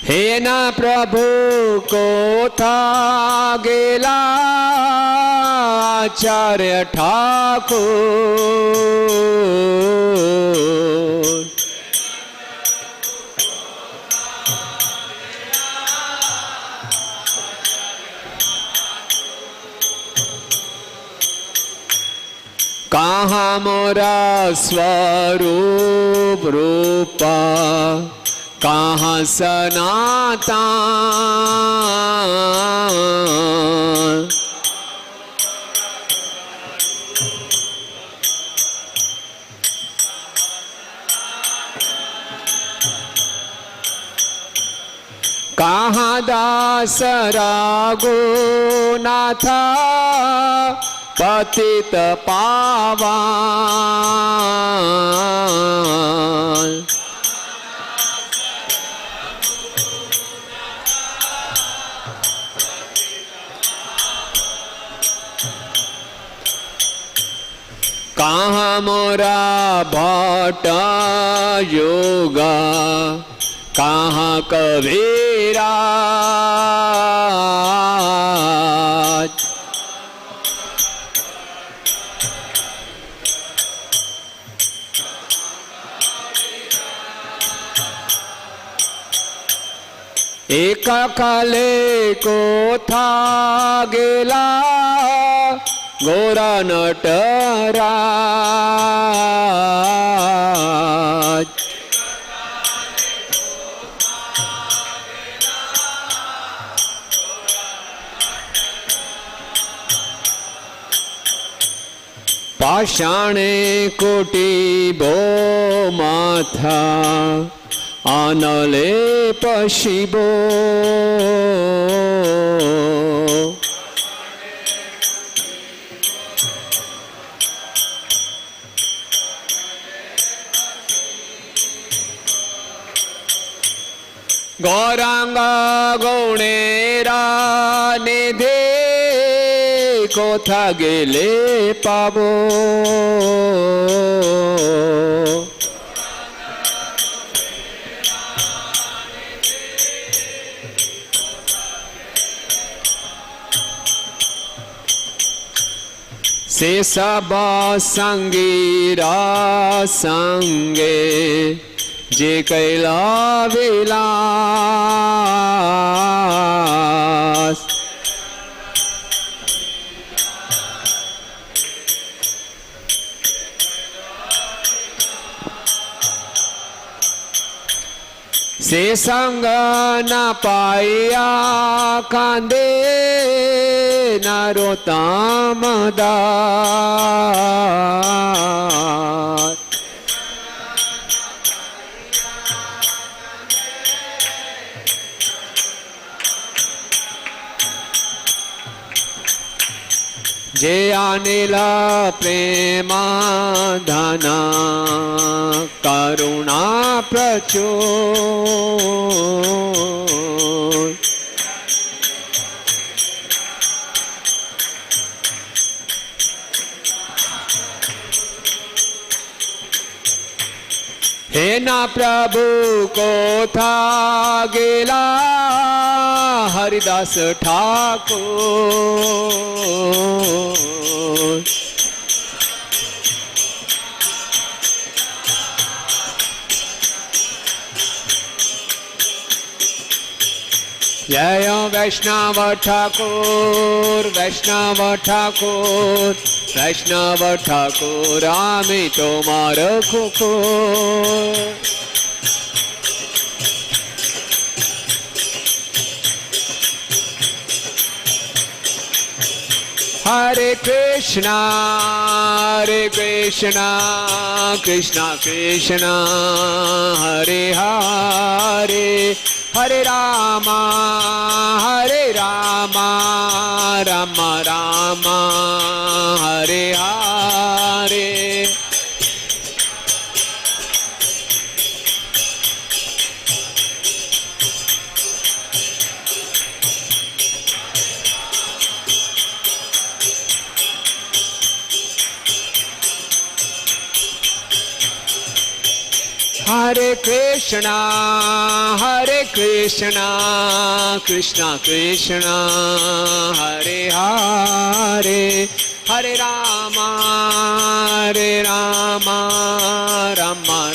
हे ना प्रभु कोथा गेला आचार्य ठाकुर। कहाँ मोरा स्वरूप रूपा कहाँ सनातन। कहाँ दास रघुनाथा पतित पावन। कहाँ मोरा भट्ट योगा कहाँ कबीरा। एक काले कोथा गेला गोरा नटराज। पाषाणे कोटि भो माथा आनले पशिबो। गौरांग गौणेरा निधे कोथा गेले पाबो। से सब संगीरा संगे जे कैला विलास। से संग न पाया कांदे नरोत्तम दास। जे अनिला प्रेमा धना करुणा प्रचुर। हे ना प्रभु कोथा गेला हरिदास ठाकुर। जय वैष्णव ठाकुर वैष्णव ठाकुर वैष्णव ठाकुर आमी तोमार कुकुर। हरे Krishna Krishna Krishna Hare Hare Hare Rama Ram Ram Hare Hare. Krishna Krishna Krishna Hare Hare Hare Rama Rama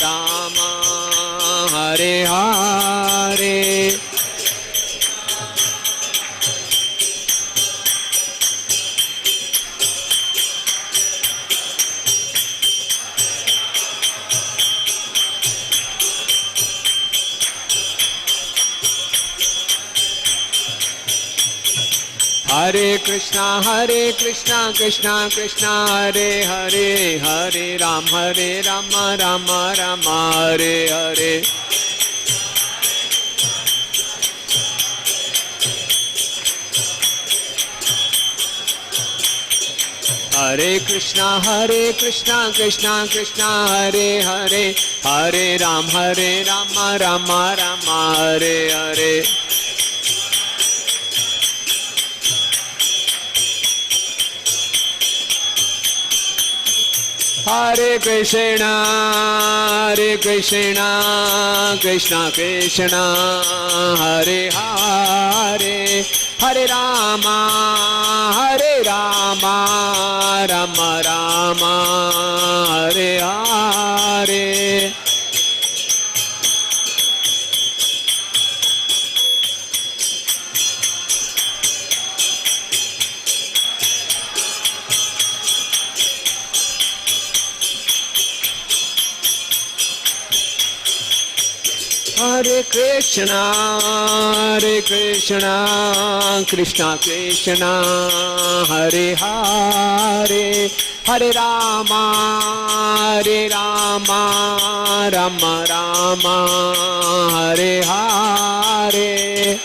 Rama Hare Hare Hare Krishna Krishna Krishna Hare Hare Hare Rama Rama Hare Hare Hare Krishna Krishna Krishna Hare Hare Hare Rama Rama Hare Hare Hare Krishna Krishna Krishna Hare Hare Hare Rama Rama Rama Hare Hare Hare Krishna Krishna Krishna Hare Hare Hare Rama Rama Rama Hare Hare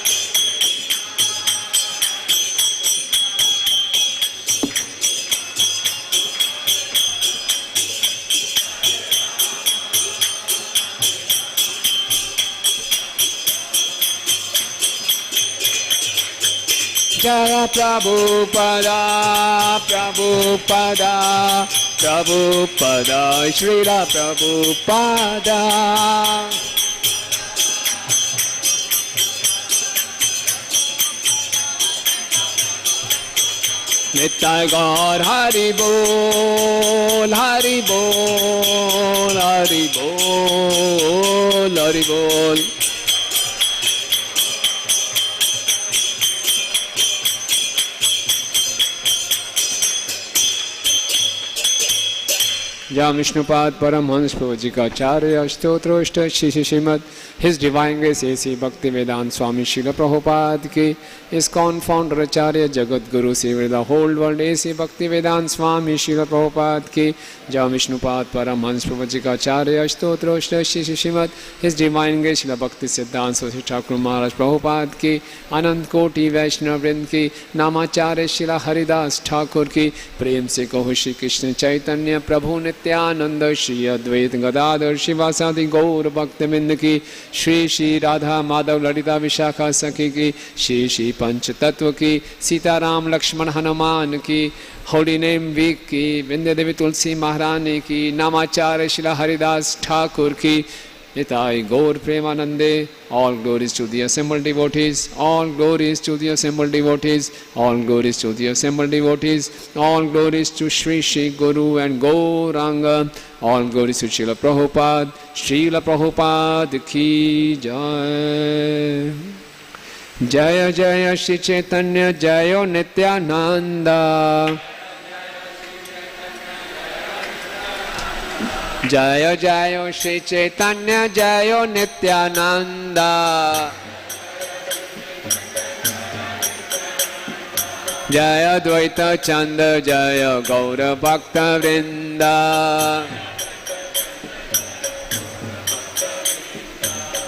Jaya Prabhupada Srila Prabhupada Nittai Gaur Hari Bol Hari Bol Hari Bol Hari Bol Jam Vishnupad Paramhans Prabhuji Acharya Stotroshta Shishi Shrimad His Divine Grace A.C. Bhaktivedanta Swami Srila Prabhupada Ki ISKCON Founder Acharya Jagat Guru Savior the whole world A.C. Bhaktivedanta Swami Srila Prabhupada Ki Jam Vishnupad Paramhans Prabhuji Acharya Stotroshta Shishi Shrimad His Divine Grace Srila Bhakti Siddhanta Saraswati Thakur Maharaj Prabhupada Ki Anand Koti Vaishnav Vrind Ki Namacharya Srila Haridas Thakur Ki Prem Se Kaho Shri Krishna Chaitanya Prabhu Nityananda Shri Advait Gadadhar Shivasadi Gaur Bhaktivinoda Ki Shri Shri Radha Madhav Lalita Vishakha Sakhi Ki Shri Shri Panch Tattva Ki Sita Ram Lakshman Hanuman Ki Holy Name Week Ki Vindhya Devi Tulsi Maharani Ki Namacharya Shri Haridas Thakur Ki Nitai Gaur Premanande. All glories to the assembled devotees. All glories to the assembled devotees. All glories to the assembled devotees. All glories to Shri Shri Guru and Gauranga. All glories to Srila Prabhupada. Srila Prabhupada ki jai. Jaya Jaya Shri Chaitanya Jaya Nityananda. Jaya Jaya Shri Chaitanya Jaya Nityananda. Jaya Dvaita Chanda Jaya Gaura Bhakta Vrinda.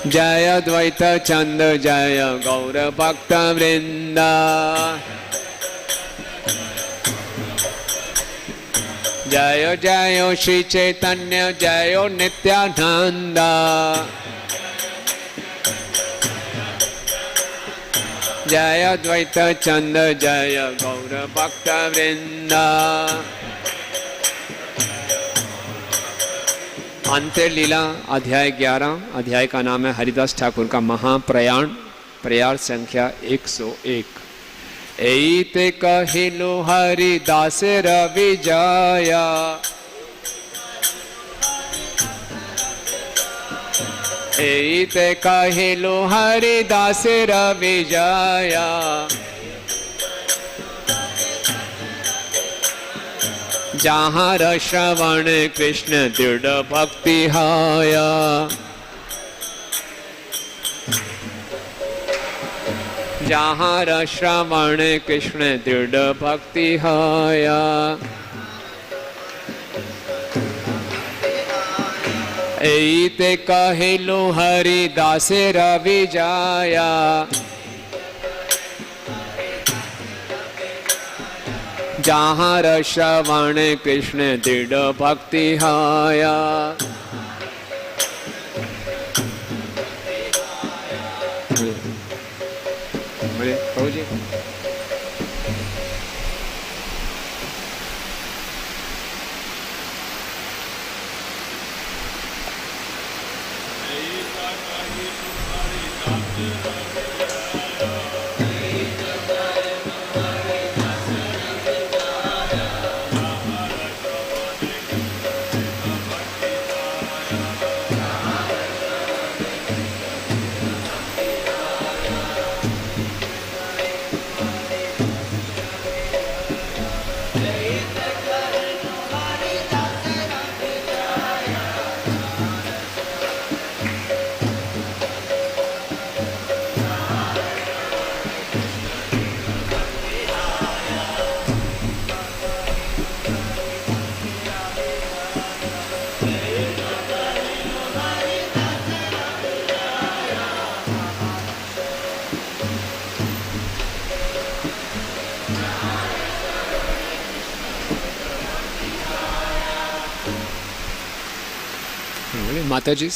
Jaya Dvaita Chanda Jaya Gaura Bhakta Vrinda. Jaya Jaya Shri Chaitanya Jaya Nityananda. Jaya Dvaita Chanda Jaya Gaura Bhakta Vrinda. अंत्य लीला अध्याय 11, अध्याय का नाम है हरिदास ठाकुर का महाप्रयाण, प्रयाण संख्या 101। एते कहिलो हरिदास रवि जाया, एते कहिलो हरिदास रवि जाया, जहाँ श्रवण कृष्ण दृढ़ भक्ति हाया, जहाँ श्रवण कृष्ण दृढ़ भक्ति हाया। एते कहिलो हरिदास रवि जाया, जहाँ श्रवण कृष्ण दृढ़ भक्ति हाया। प्रभु जी माता जी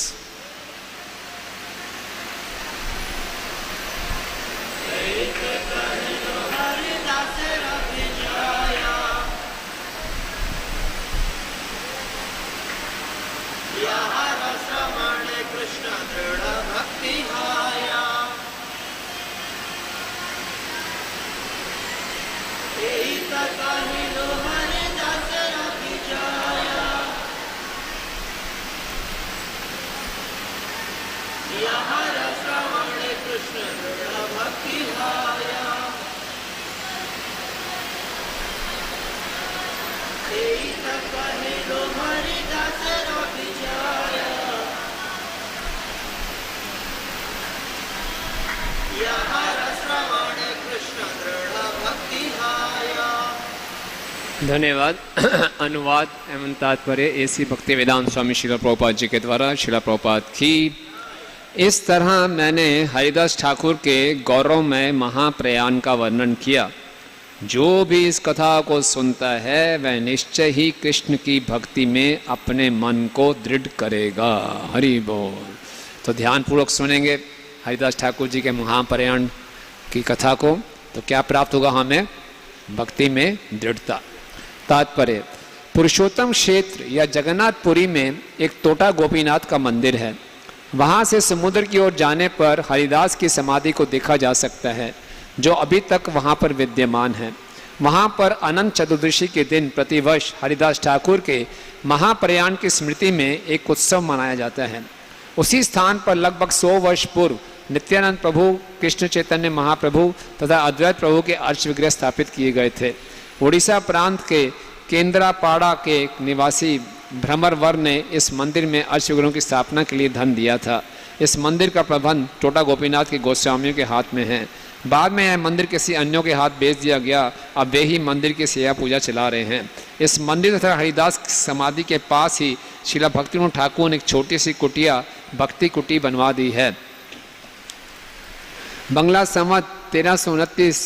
धन्यवाद। अनुवाद एवं तात्पर्य एसी भक्ति वेदांत स्वामी श्रील प्रभुपाद जी के द्वारा। श्रील प्रभुपाद की। इस तरह मैंने हरिदास ठाकुर के गौरवमय महाप्रयाण का वर्णन किया। जो भी इस कथा को सुनता है वह निश्चय ही कृष्ण की भक्ति में अपने मन को दृढ़ करेगा। हरि बोल। तो ध्यानपूर्वक सुनेंगे हरिदास ठाकुर जी के महाप्रयाण की कथा को तो क्या प्राप्त होगा हमें? भक्ति में दृढ़ता। तात्पर्य, पुरुषोत्तम क्षेत्र या जगन्नाथपुरी में एक टोटा गोपीनाथ का मंदिर है। वहाँ से समुद्र की ओर जाने पर हरिदास की समाधि को देखा जा सकता है जो अभी तक वहाँ पर विद्यमान है। वहाँ पर अनंत चतुर्दशी के दिन प्रतिवर्ष हरिदास ठाकुर के महाप्रयाण की स्मृति में एक उत्सव मनाया जाता है। उसी स्थान पर लगभग 100 वर्ष पूर्व नित्यानंद प्रभु, कृष्ण चैतन्य महाप्रभु तथा अद्वैत प्रभु के अर्च विग्रह स्थापित किए गए थे। उड़ीसा प्रांत के केंद्रापाड़ा के निवासी भ्रमरवर ने इस मंदिर में अर्च विग्रहों की स्थापना के लिए धन दिया था। इस मंदिर का प्रबंध टोटा गोपीनाथ के गोस्वामियों के हाथ में है। बाद में यह मंदिर किसी अन्यों के हाथ बेच दिया गया। अब वे ही मंदिर की सेवा पूजा चला रहे हैं। इस मंदिर तथा हरिदास समाधि के पास ही श्रील भक्तिविनोद ठाकुर ने एक छोटी सी कुटिया भक्ति कुटी बनवा दी है। बंगला संवत 1329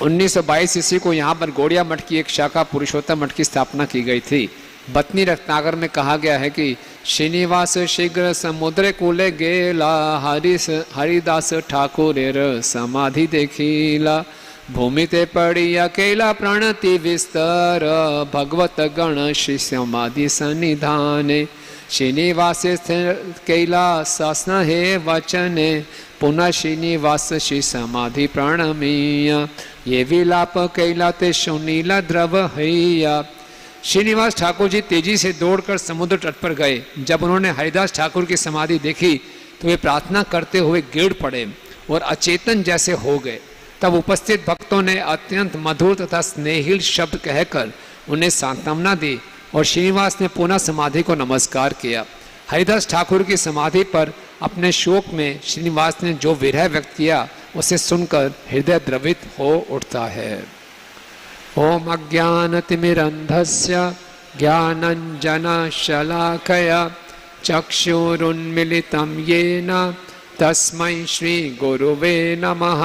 1922 ईस्वी को यहाँ पर गौड़िया मठ की एक शाखा पुरुषोत्तम मठ की स्थापना की गई थी। बतनी रत्नाकर में कहा गया है कि श्रीनिवास शीघ्र समुद्र कूले गेला, हरिदास ठाकुर समाधि देखीला, भूमि ते पड़ी अकेला प्रणति विस्तर भगवत गण श्री समाधि सन्निधाने श्रीनिवासे कैलासन हे वचने पुनः श्रीनिवास श्री समाधि प्रणमीय ये विलाप कैलाते सुनीला द्रव हैया। श्रीनिवास ठाकुर जी तेजी से दौड़कर समुद्र तट पर गए। जब उन्होंने हरिदास ठाकुर की समाधि देखी तो वे प्रार्थना करते हुए गिर पड़े और अचेतन जैसे हो गए। तब उपस्थित भक्तों ने अत्यंत मधुर तथा स्नेहिल शब्द कहकर उन्हें सांत्वना दी और श्रीनिवास ने पुनः समाधि को नमस्कार किया। हरिदास ठाकुर की समाधि पर अपने शोक में श्रीनिवास ने जो विरह व्यक्त किया उसे सुनकर हृदय द्रवित हो उठता है। ओम अज्ञानतिमिरन्धस्य ज्ञानञ्जनशलाकया चक्षुरुन्मीलितं येन तस्मै श्रीगुरुवे नमः।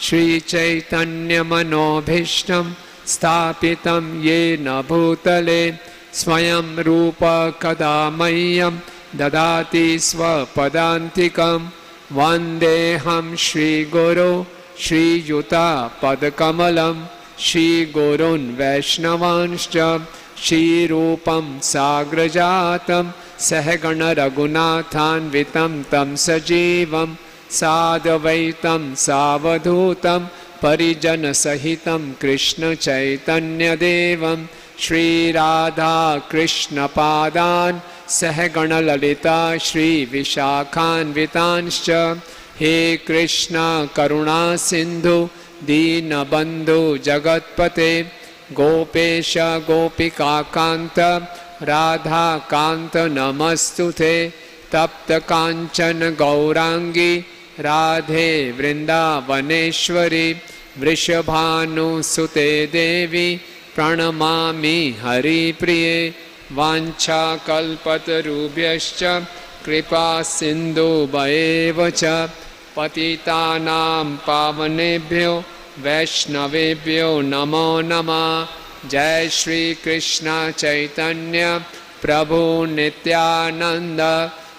श्रीचैतन्यमनोभीष्टं स्थापितं येन भूतले स्वयं रूप कदा मह्यं ददाति स्वपदान्तिकं। वन्देऽहं श्रीगुरो श्रीयुतापदकमलं श्रीगुरून् वैष्णवांश्च श्रीरूपं साग्रजातं सहगण रघुनाथान्वितं तं सजीवं साद्वैतं सावधूतं परिजनसहितं कृष्णचैतन्यदेवं श्रीराधा कृष्णपादान् सहगण ललिता श्रीविशाखान्वितांश्च। हे कृष्ण करुणा सिन्धु दीनबन्धु जगत्पते गोपेश गोपिकान्त राधाकान्त नमस्तुते। तप्त कांचन गौरांगी राधे वृंदावनेश्वरी वृषभानुसुते देवी प्रणमामि हरिप्रिये। वाञ्छाकल्पतरुभ्यश्च कृपा सिन्धुभ्येव च पतितानां पावनेभ्यो वैष्णवेभ्यो नमो नमः। जय श्री कृष्ण चैतन्य प्रभु नित्यानंद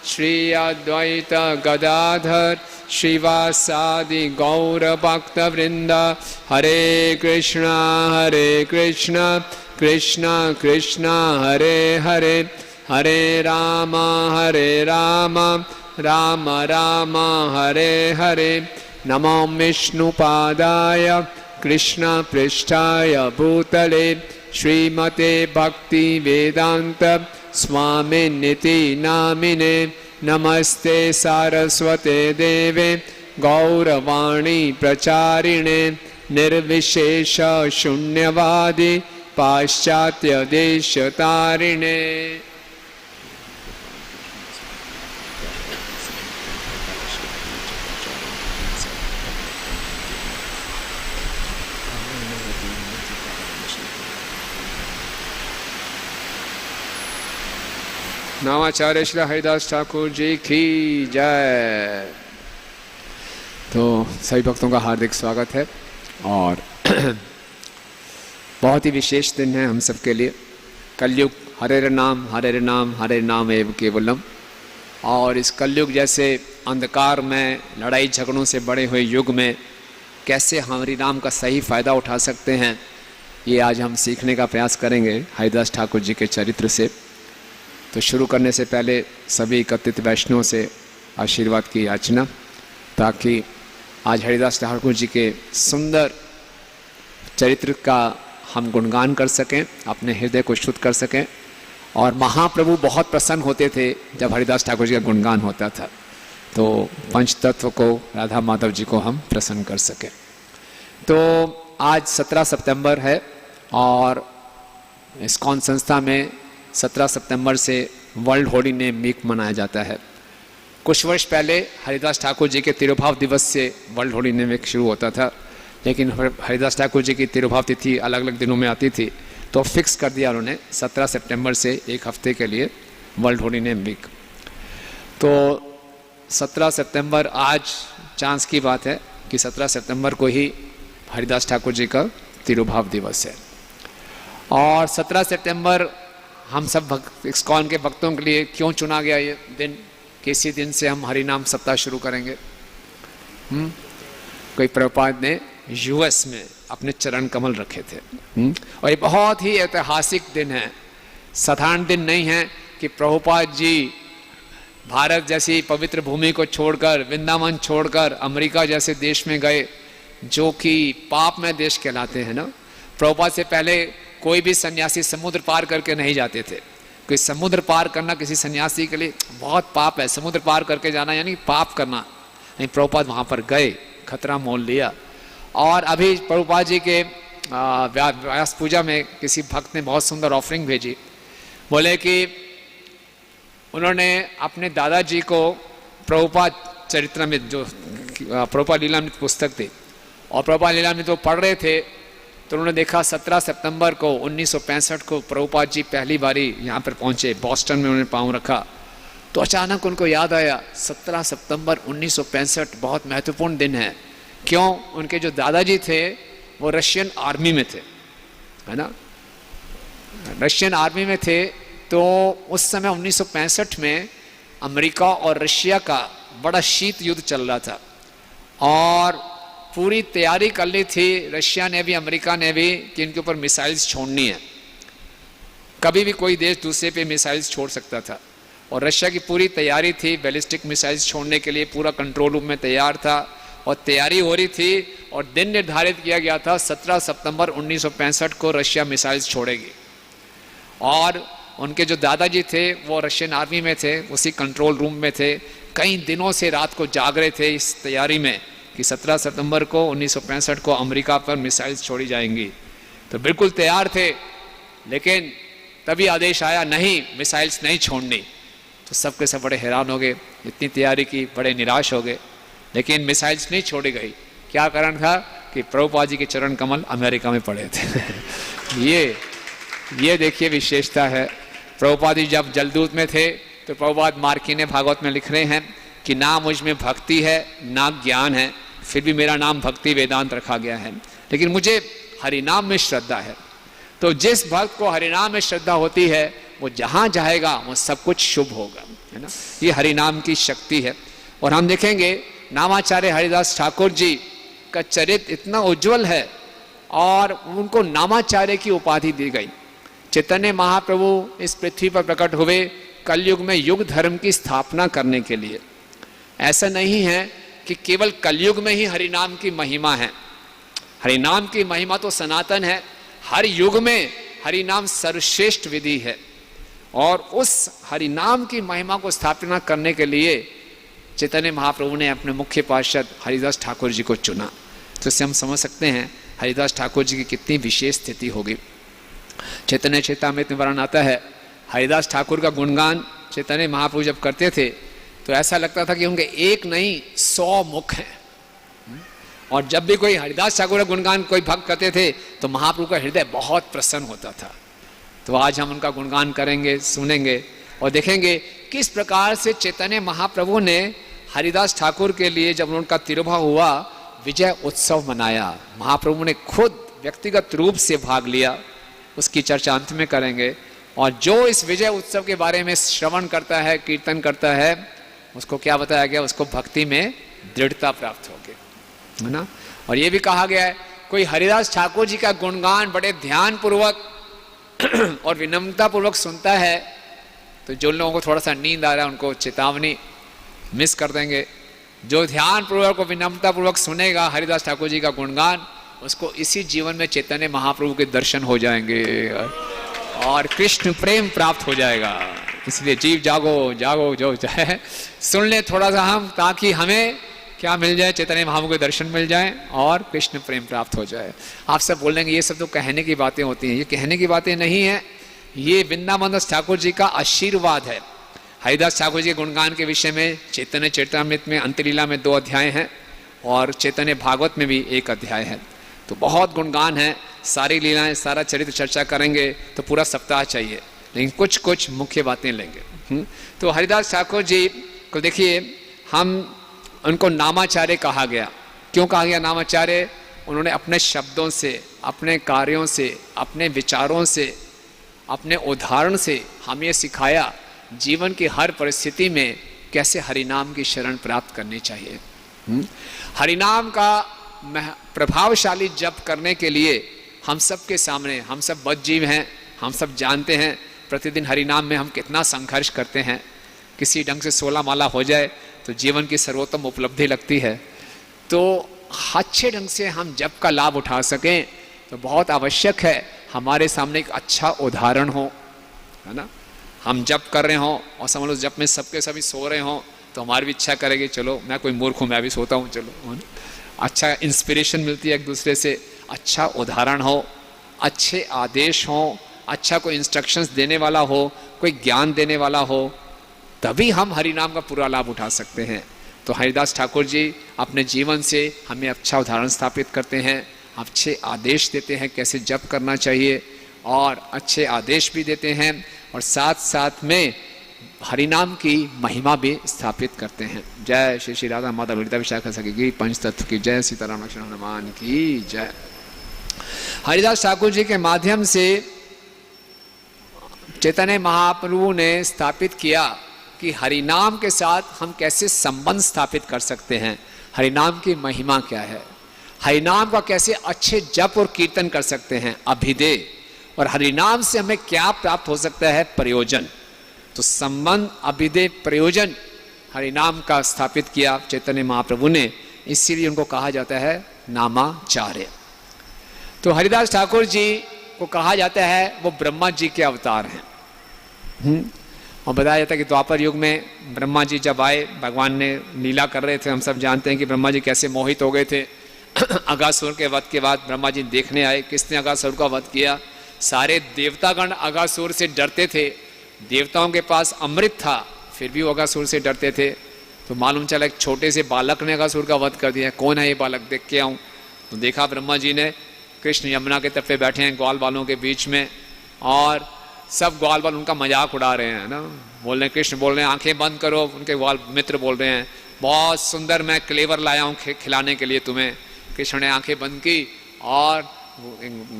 श्री अद्वैत गदाधर श्रीवासादि गौर भक्त वृंद। हरे कृष्णा कृष्ण कृष्ण हरे हरे हरे राम राम राम हरे हरे। नमो विष्णुपादाय कृष्ण पृष्ठाय भूतले श्रीमते भक्ति वेदांत स्वामिनिति नामिने। नमस्ते सारस्वते देवे गौरवाणी प्रचारिणे निर्विशेष शून्यवादी पाश्चात्य देशतारिणे। नामाचार्य श्री हरिदास ठाकुर जी की जय। तो सभी भक्तों का हार्दिक स्वागत है और बहुत ही विशेष दिन है हम सबके लिए। कलयुग हरे नाम एव केवलम। और इस कलयुग जैसे अंधकार में लड़ाई झगड़ों से बड़े हुए युग में कैसे हम हरि नाम का सही फ़ायदा उठा सकते हैं, ये आज हम सीखने का प्रयास करेंगे हरिदास ठाकुर जी के चरित्र से। तो शुरू करने से पहले सभी एकत्रित वैष्णवों से आशीर्वाद की याचना, ताकि आज हरिदास ठाकुर जी के सुंदर चरित्र का हम गुणगान कर सकें, अपने हृदय को शुद्ध कर सकें। और महाप्रभु बहुत प्रसन्न होते थे जब हरिदास ठाकुर जी का गुणगान होता था, तो पंच तत्व को, राधा माधव जी को हम प्रसन्न कर सकें। तो आज 17 सितंबर है और इस्कॉन संस्था में 17 सितंबर से वर्ल्ड होली नेम वीक मनाया जाता है। कुछ वर्ष पहले हरिदास ठाकुर जी के तिरुभाव दिवस से वर्ल्ड होली नेम वीक शुरू होता था, लेकिन हरिदास ठाकुर जी की तिरुभाव तिथि अलग अलग दिनों में आती थी, तो फिक्स कर दिया उन्होंने 17 सितंबर से एक हफ्ते के लिए वर्ल्ड होली नेम वीक। तो 17 सितंबर आज चांस की बात है कि 17 सितंबर को ही हरिदास ठाकुर जी का तिरुभाव दिवस है। और 17 सितंबर हम सब इस्कॉन के भक्तों के लिए क्यों चुना गया ये दिन, किसी दिन से हम हरि नाम सप्ताह शुरू करेंगे। कोई प्रभुपाद ने यूएस में अपने चरण कमल रखे थे। और ये बहुत ही ऐतिहासिक दिन है, साधारण दिन नहीं है कि प्रभुपाद जी भारत जैसी पवित्र भूमि को छोड़कर, वृंदावन छोड़कर अमेरिका जैसे देश में गए जो कि पापमय देश कहलाते हैं ना। प्रभुपाद से पहले कोई भी सन्यासी समुद्र पार करके नहीं जाते थे। कोई समुद्र पार करना किसी सन्यासी के लिए बहुत पाप है, समुद्र पार करके जाना यानी पाप करना। नहीं, प्रभुपाद वहाँ पर गए, खतरा मोल लिया। और अभी प्रभुपाद जी के व्यास पूजा में किसी भक्त ने बहुत सुंदर ऑफरिंग भेजी। बोले कि उन्होंने अपने दादाजी को प्रभुपाद चरित्र में, जो प्रभुपाद लीलामृत पुस्तक थी, और प्रभुपाद लीलामृत वो पढ़ रहे थे, तो उन्होंने देखा 17 सितंबर को 1965 को प्रभुपाद जी पहली बारी यहाँ पर पहुँचे, बॉस्टन में उन्होंने पाँव रखा। तो अचानक उनको याद आया 17 सितंबर 1965 बहुत महत्वपूर्ण दिन है। क्यों? उनके जो दादाजी थे वो रशियन आर्मी में थे, है ना, रशियन आर्मी में थे। तो उस समय 1965 में अमेरिका और रशिया का बड़ा शीत युद्ध चल रहा था और पूरी तैयारी कर ली थी रशिया ने भी, अमेरिका ने भी, कि इनके ऊपर मिसाइल्स छोड़नी है। कभी भी कोई देश दूसरे पे मिसाइल्स छोड़ सकता था और रशिया की पूरी तैयारी थी बैलिस्टिक मिसाइल्स छोड़ने के लिए, पूरा कंट्रोल रूम में तैयार था और तैयारी हो रही थी। और दिन निर्धारित किया गया था 17 सितंबर 1965 को रशिया मिसाइल्स छोड़ेगी। और उनके जो दादाजी थे वो रशियन आर्मी में थे, उसी कंट्रोल रूम में थे, कई दिनों से रात को जाग रहे थे इस तैयारी में कि 17 सितंबर को 1965 को अमेरिका पर मिसाइल्स छोड़ी जाएंगी। तो बिल्कुल तैयार थे, लेकिन तभी आदेश आया नहीं, मिसाइल्स नहीं छोड़नी। तो सब के सब बड़े हैरान हो गए, इतनी तैयारी की, बड़े निराश हो गए, लेकिन मिसाइल्स नहीं छोड़ी गई। क्या कारण था? कि प्रभुपाद जी के चरण कमल अमेरिका में पड़े थे। ये देखिए विशेषता है। प्रभुपाद जी जब जलदूत में थे तो प्रभुपाद मार्किने भागवत में लिख रहे हैं कि ना मुझ में भक्ति है ना ज्ञान है, फिर भी मेरा नाम भक्ति वेदांत रखा गया है, लेकिन मुझे हरिनाम में श्रद्धा है। तो जिस भक्त को हरिनाम में श्रद्धा होती है वो जहाँ जाएगा वो सब कुछ शुभ होगा, है ना। ये हरिनाम की शक्ति है। और हम देखेंगे नामाचार्य हरिदास ठाकुर जी का चरित्र इतना उज्जवल है और उनको नामाचार्य की उपाधि दी गई। चैतन्य महाप्रभु इस पृथ्वी पर प्रकट हुए कलयुग में युग धर्म की स्थापना करने के लिए। ऐसा नहीं है कि केवल कलयुग में ही हरिनाम की महिमा है, हरिनाम की महिमा तो सनातन है, हर युग में हरिनाम सर्वश्रेष्ठ विधि है। और उस हरिनाम की महिमा को स्थापना करने के लिए चैतन्य महाप्रभु ने अपने मुख्य पार्षद हरिदास ठाकुर जी को चुना। तो इससे हम समझ सकते हैं हरिदास ठाकुर जी की कितनी विशेष स्थिति होगी। चैतन्य चेतामृत में वर्णन आता है, हरिदास ठाकुर का गुणगान चैतन्य महाप्रभु जब करते थे तो ऐसा लगता था कि उनके एक नहीं 100 मुख हैं। और जब भी कोई हरिदास ठाकुर का गुणगान कोई भक्त करते थे तो महाप्रभु का हृदय बहुत प्रसन्न होता था। तो आज हम उनका गुणगान करेंगे, सुनेंगे और देखेंगे किस प्रकार से चैतन्य महाप्रभु ने हरिदास ठाकुर के लिए जब उनका तिरुभाव हुआ विजय उत्सव मनाया। महाप्रभु ने खुद व्यक्तिगत रूप से भाग लिया, उसकी चर्चा अंत में करेंगे। और जो इस विजय उत्सव के बारे में श्रवण करता है, कीर्तन करता है, उसको क्या बताया गया? उसको भक्ति में दृढ़ता प्राप्त होगी, है ना। और ये भी कहा गया है कोई हरिदास ठाकुर जी का गुणगान बड़े ध्यान पूर्वक और विनम्रता पूर्वक सुनता है तो जो लोगों को थोड़ा सा नींद आ रहा है उनको चेतावनी, मिस कर देंगे। जो ध्यान पूर्वक और विनम्रता पूर्वक सुनेगा हरिदास ठाकुर जी का गुणगान, उसको इसी जीवन में चैतन्य महाप्रभु के दर्शन हो जाएंगे और कृष्ण प्रेम प्राप्त हो जाएगा। इसलिए जीव जागो जागो जो चाहे सुन ले थोड़ा सा हम, ताकि हमें क्या मिल जाए? चैतन्य महाप्रभु के दर्शन मिल जाए और कृष्ण प्रेम प्राप्त हो जाए। आप सब बोलेंगे ये सब तो कहने की बातें होती हैं। ये कहने की बातें नहीं है, ये वृंदावन दास ठाकुर जी का आशीर्वाद है। हरिदास ठाकुर जी के गुणगान के विषय में चैतन्य चरितामृत में अंतलीला में 2 अध्याय हैं और चैतन्य भागवत में भी 1 अध्याय है। तो बहुत गुणगान है, सारी लीलाएं, सारा चरित्र चर्चा करेंगे तो पूरा सप्ताह चाहिए, लेकिन कुछ कुछ मुख्य बातें लेंगे। तो हरिदास ठाकुर जी को देखिए, हम उनको नामाचार्य कहा गया। क्यों कहा गया नामाचार्य? उन्होंने अपने शब्दों से, अपने कार्यों से, अपने विचारों से, अपने उदाहरण से हमें ये सिखाया जीवन की हर परिस्थिति में कैसे हरिनाम की शरण प्राप्त करनी चाहिए। हरिनाम का प्रभावशाली जप करने के लिए हम सब के सामने, हम सब बद्ध जीव हैं, हम सब जानते हैं प्रतिदिन हरिनाम में हम कितना संघर्ष करते हैं। किसी ढंग से 16 माला हो जाए तो जीवन की सर्वोत्तम उपलब्धि लगती है। तो अच्छे ढंग से हम जप का लाभ उठा सकें तो बहुत आवश्यक है हमारे सामने एक अच्छा उदाहरण हो, है ना। हम जप कर रहे हों और समझ लो जप में सबके सभी सो रहे हों तो हमारी भी इच्छा करेगी चलो मैं कोई मूर्ख हूँ मैं भी सोता हूँ चलो, है ना। अच्छा इंस्पिरेशन मिलती है एक दूसरे से, अच्छा उदाहरण हो, अच्छे आदेश हों, अच्छा कोई इंस्ट्रक्शंस देने वाला हो, कोई ज्ञान देने वाला हो, तभी हम हरिनाम का पूरा लाभ उठा सकते हैं। तो हरिदास ठाकुर जी अपने जीवन से हमें अच्छा उदाहरण स्थापित करते हैं, अच्छे आदेश देते हैं कैसे जप करना चाहिए और अच्छे आदेश भी देते हैं और साथ साथ में हरिनाम की महिमा भी स्थापित करते हैं। जय श्री श्री राधा माधव हृदय विशाखा सखी की पंचतत्व की जय, सीताराम लक्ष्मण हनुमान की जय। हरिदास ठाकुर जी के माध्यम से चैतन्य महाप्रभु ने स्थापित किया कि हरिनाम के साथ हम कैसे संबंध स्थापित कर सकते हैं, हरिनाम की महिमा क्या है, हरिनाम का कैसे अच्छे जप और कीर्तन कर सकते हैं, अभिधेय, और हरिनाम से हमें क्या प्राप्त हो सकता है, प्रयोजन। तो संबंध, अभिधेय, प्रयोजन हरिनाम का स्थापित किया चैतन्य महाप्रभु ने, इसीलिए उनको कहा जाता है नामाचार्य। तो हरिदास ठाकुर जी को कहा जाता है वो ब्रह्मा जी के अवतार हैं। और बताया जाता है कि द्वापर युग में ब्रह्मा जी जब आए, भगवान ने लीला कर रहे थे, हम सब जानते हैं कि ब्रह्मा जी कैसे मोहित हो गए थे। अगासुर के वध के बाद ब्रह्मा जी देखने आए, किसने अगासुर का वध किया। सारे देवतागण अगासुर से डरते थे, देवताओं के पास अमृत था फिर भी वो अगासुर से डरते थे। तो मालूम चला एक छोटे से बालक ने अगासुर का वध कर दिया, कौन है ये बालक, देख के आऊँ। तो देखा ब्रह्मा जी ने, कृष्ण यमुना के तट पे बैठे हैं ग्वाल बालों के बीच में और सब ग्वाल बाल उनका मजाक उड़ा रहे हैं ना, बोल रहे हैं, कृष्ण बोल रहे हैं आंखें बंद करो, उनके ग्वाल मित्र बोल रहे हैं बहुत सुंदर मैं क्लेवर लाया हूँ खिलाने के लिए तुम्हें। कृष्ण ने आंखें बंद की और